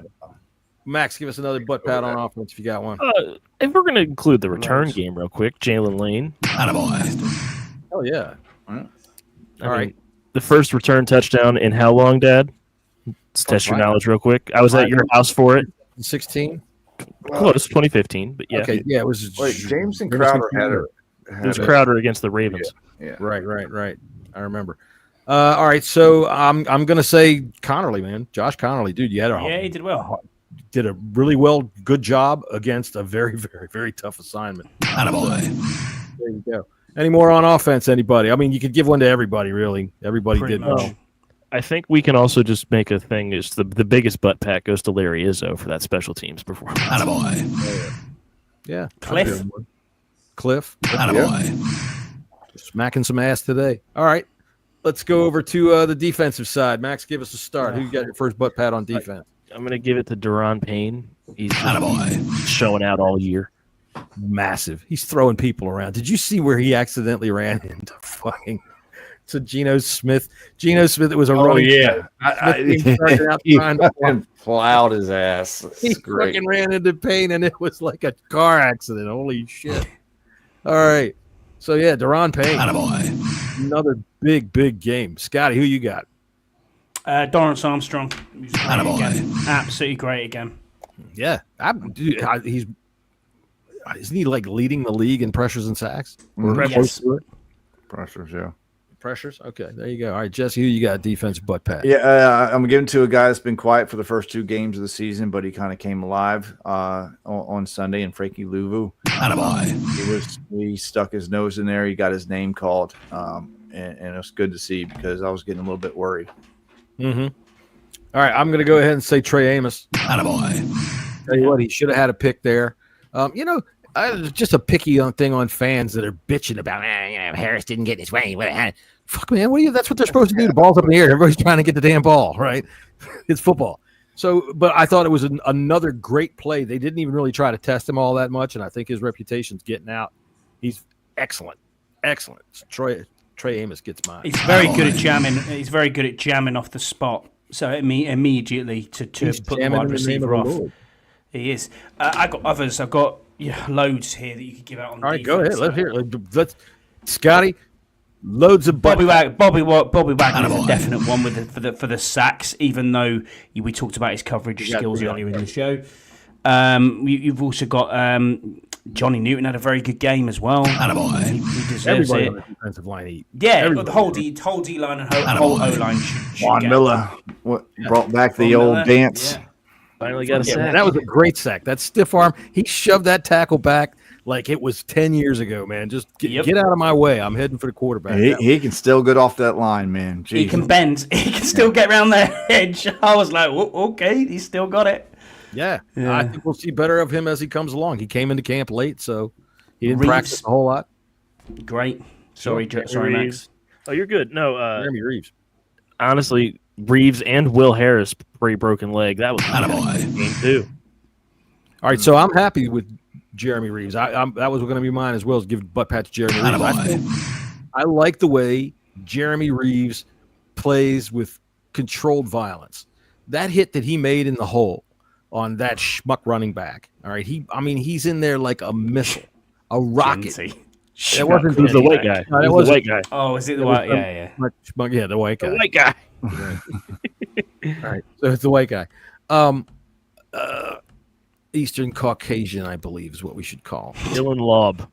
Speaker 3: Max, give us another butt pat on offense if you got one.
Speaker 5: If we're going to include the return game real quick, Jalen Lane.
Speaker 3: Oh, yeah.
Speaker 5: All right. The first return touchdown in how long, Dad? Let's test your knowledge real quick. I was at your house for it.
Speaker 3: 16?
Speaker 5: Close, 2015, but yeah.
Speaker 3: Okay, yeah, it was.
Speaker 7: Wait, Jameson Crowder had it.
Speaker 5: It was Crowder against the Ravens.
Speaker 7: Yeah.
Speaker 3: Right. I remember. All right, so I'm going to say Connerly, man. Josh Connerly, dude, you had
Speaker 4: he did well.
Speaker 3: Did a really good job against a very, very, very tough assignment.
Speaker 4: Attaboy.
Speaker 3: There you go. Any more on offense, anybody? I mean, you could give one to everybody, really. Everybody
Speaker 4: Pretty
Speaker 3: did
Speaker 4: much.
Speaker 3: well.
Speaker 5: I think we can also just make a thing. Is the biggest butt pat goes to Larry Izzo for that special teams performance.
Speaker 4: Attaboy.
Speaker 3: Yeah.
Speaker 4: Cliff.
Speaker 3: Attaboy. Smacking some ass today. All right. Let's go over to the defensive side. Max, give us a start. Who you got your first butt pat on defense?
Speaker 5: I'm going to give it to Deron Payne. He's showing out all year.
Speaker 3: Massive. He's throwing people around. Did you see where he accidentally ran into to Geno Smith? Geno Smith, it was a running.
Speaker 7: Yeah. He plowed his ass.
Speaker 3: He fucking ran into Payne, and it was like a car accident. Holy shit. All right. So, yeah, Deron Payne.
Speaker 4: Attaboy.
Speaker 3: Another big game. Scotty, who you got?
Speaker 4: Dorrance Armstrong. Absolutely great again.
Speaker 3: Yeah. Isn't he like leading the league in pressures and sacks?
Speaker 4: Yes.
Speaker 7: Pressures, yeah.
Speaker 3: Pressures? Okay, there you go. All right, Jesse, who you got defensive butt pat?
Speaker 7: Yeah, I'm giving to a guy that's been quiet for the first 2 games of the season, but he kind of came alive on Sunday, and Frankie Louvu. He stuck his nose in there. He got his name called, and it was good to see because I was getting a little bit worried.
Speaker 3: Mm-hmm. All right, I'm going to go ahead and say Trey Amos. Attaboy. Tell you what, he should have had a pick there. Just a picky thing on fans that are bitching about, Harris didn't get his way. Fuck, man, that's what they're supposed to do. The ball's up in the air. Everybody's trying to get the damn ball, right? It's football. So, but I thought it was another great play. They didn't even really try to test him all that much, and I think his reputation's getting out. He's excellent. Trey Amos gets mine.
Speaker 4: He's very good at jamming. He's very good at jamming off the spot. So immediately to put the wide receiver off. He is. I got others. I've got loads here that you could give out on.
Speaker 3: All right, go ahead. Let's hear it. Let's Scotty. Loads of
Speaker 4: Bobby Wagner is a definite one for the sacks. Even though we talked about his coverage skills earlier in the show. You've also got Johnny Newton had a very good game as well. He deserves
Speaker 3: everybody
Speaker 4: it.
Speaker 3: on the defensive line.
Speaker 4: The whole D line and whole O line should
Speaker 7: Juan Miller brought back the old dance.
Speaker 5: Yeah. Finally got a sack.
Speaker 3: Man, that was a great sack. That stiff arm, he shoved that tackle back like it was 10 years ago, man. Just get out of my way. I'm heading for the quarterback.
Speaker 7: He can still get off that line, man.
Speaker 4: He can bend. He can still get around the edge. I was like, okay, he's still got it.
Speaker 3: Yeah. I think we'll see better of him as he comes along. He came into camp late, so he didn't practice a whole lot.
Speaker 4: Great. Sorry, Max.
Speaker 5: Oh, you're good. No,
Speaker 3: Jeremy Reeves.
Speaker 5: Honestly, Reeves and Will Harris pretty broken leg. That was game too.
Speaker 3: All right, so I'm happy with Jeremy Reeves. That was going to be mine as well, as give butt pat to Jeremy Reeves. I like the way Jeremy Reeves plays with controlled violence. That hit that he made in the hole on that schmuck running back. All right, he's in there like a missile, a rocket.
Speaker 5: It wasn't the white guy.
Speaker 3: No,
Speaker 5: it was the white guy.
Speaker 4: Oh, is it the white? Yeah.
Speaker 3: Yeah, the white guy.
Speaker 5: The white guy.
Speaker 3: All right, so it's the white guy. Eastern Caucasian, I believe, is what we should call
Speaker 5: Dylan Lobb.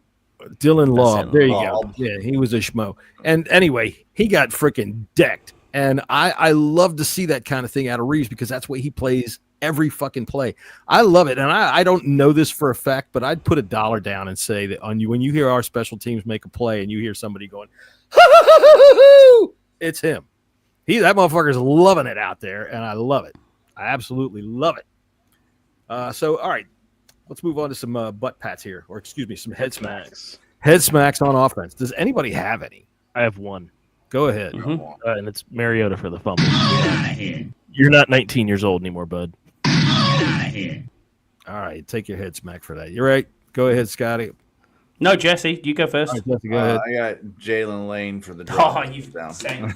Speaker 3: There you go. Yeah, he was a schmo. And anyway, he got freaking decked. And I love to see that kind of thing out of Reeves because that's what he plays every fucking play. I love it. And I don't know this for a fact, but I'd put $1 down and say that when you hear our special teams make a play and you hear somebody going, it's him. That motherfucker's loving it out there, and I love it. I absolutely love it. So, all right, let's move on to some butt pats here, or excuse me, some head smacks. Head smacks on offense. Does anybody have any?
Speaker 5: I have one.
Speaker 3: Go ahead.
Speaker 5: And it's Mariota for the fumble. You're not 19 years old anymore, bud.
Speaker 3: All right, take your head smack for that. You're right. Go ahead, Scotty.
Speaker 4: No, Jesse, you go first.
Speaker 3: Right, Jesse, go ahead.
Speaker 7: I got Jalen Lane for the
Speaker 4: down.
Speaker 7: Same.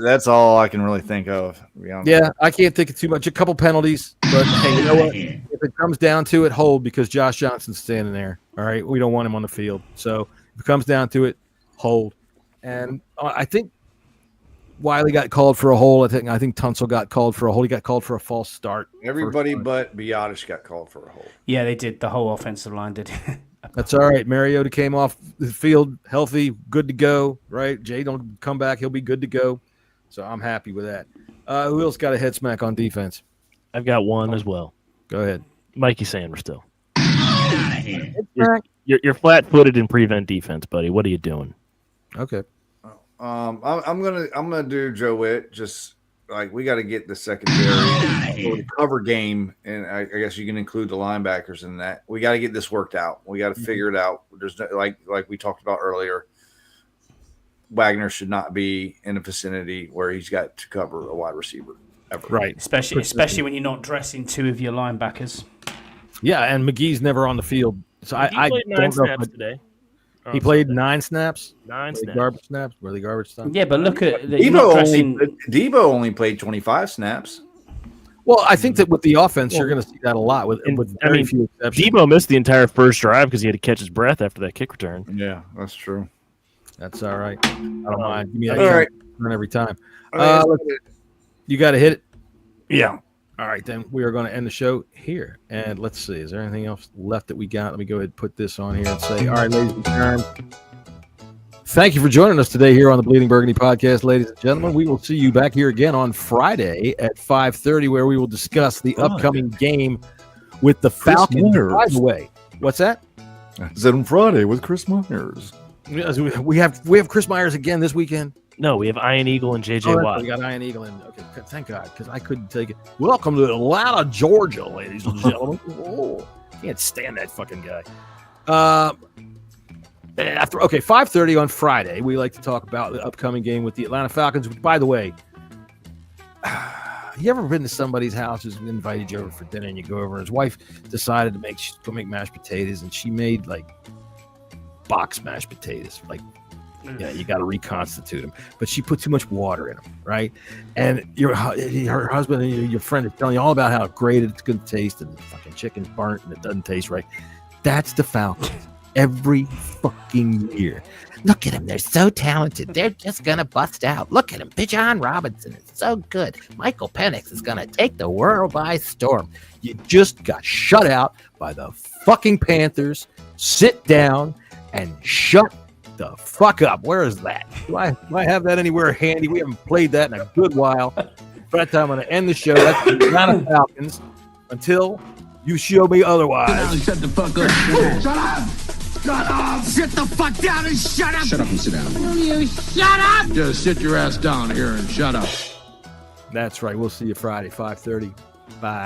Speaker 7: That's all I can really think of. To be honest.
Speaker 3: Yeah, I can't think of too much. A couple penalties, but hey, you know what? If it comes down to it, hold, because Josh Johnson's standing there. All right, we don't want him on the field. So if it comes down to it, hold. And I think Wiley got called for a hold. I think Tunsil got called for a hold. He got called for a false start.
Speaker 7: Everybody but Biotish got called for a hold.
Speaker 4: Yeah, they did. The whole offensive line did.
Speaker 3: That's all right. Mariota came off the field healthy, good to go, right? Jay don't come back. He'll be good to go. So I'm happy with that. Who else got a head smack on defense?
Speaker 5: I've got one as well.
Speaker 3: Go ahead.
Speaker 5: Mikey Sanders still. You're flat-footed in prevent defense, buddy. What are you doing?
Speaker 3: Okay.
Speaker 7: I'm gonna do Joe Witt. Just like we got to get the secondary or the cover game, and I guess you can include the linebackers in that. We got to get this worked out. We got to figure it out. There's no, like we talked about earlier. Wagner should not be in a vicinity where he's got to cover a wide receiver ever.
Speaker 3: Right.
Speaker 4: Especially when you're not dressing two of your linebackers.
Speaker 3: Yeah, and McGee's never on the field. So I
Speaker 5: played 9 snaps today.
Speaker 3: He played 9 snaps.
Speaker 5: 9 snaps.
Speaker 3: Garbage snaps. Were they garbage snaps?
Speaker 4: Yeah, but look at
Speaker 7: Debo only played 25 snaps.
Speaker 3: Well, I think that with the offense, you're going to see that a lot. With very few exceptions.
Speaker 5: Debo missed the entire first drive because he had to catch his breath after that kick return.
Speaker 7: Yeah, that's true.
Speaker 3: That's all right. I don't mind. Give me that
Speaker 7: all right.
Speaker 3: Turn every time.
Speaker 7: Right,
Speaker 3: you got to hit it.
Speaker 7: Yeah.
Speaker 3: All right, then we are going to end the show here. And let's see. Is there anything else left that we got? Let me go ahead and put this on here and say, all right, ladies and gentlemen, thank you for joining us today here on the Bleeding Burgundy podcast, ladies and gentlemen. We will see you back here again on Friday at 5:30, where we will discuss the upcoming game with the Falcons. By the way, what's that?
Speaker 7: I said on Friday with Chris Myers.
Speaker 3: We have Chris Myers again this weekend.
Speaker 5: No, we have Iron Eagle and JJ Watt.
Speaker 3: We got Iron Eagle in. Okay, thank God, because I couldn't take it. Welcome to Atlanta, Georgia, ladies and gentlemen. Can't stand that fucking guy. 5:30 on Friday, we like to talk about the upcoming game with the Atlanta Falcons. By the way, you ever been to somebody's house who's invited you over for dinner and you go over and his wife decided to make mashed potatoes and she made like box mashed potatoes, like, yeah, you got to reconstitute them, but she put too much water in them, right? And her husband and your friend are telling you all about how great it's going to taste, and the fucking chicken's burnt and it doesn't taste right. That's the Falcons every fucking year. Look at them; they're so talented. They're just gonna bust out. Look at him, Bijan Robinson is so good. Michael Penix is gonna take the world by storm. You just got shut out by the fucking Panthers. Sit down and shut the fuck up. Where is that? Do I have that anywhere handy? We haven't played that in a good while. But I'm going to end the show. That's the Atlanta Falcons. Until
Speaker 16: You show me otherwise.
Speaker 10: Shut the fuck up. Shut up. Shut up. Sit the fuck down and shut up. Shut up and sit down. You shut up. Just sit your ass down here and shut up.
Speaker 16: That's right. We'll see you Friday, 5:30. Bye.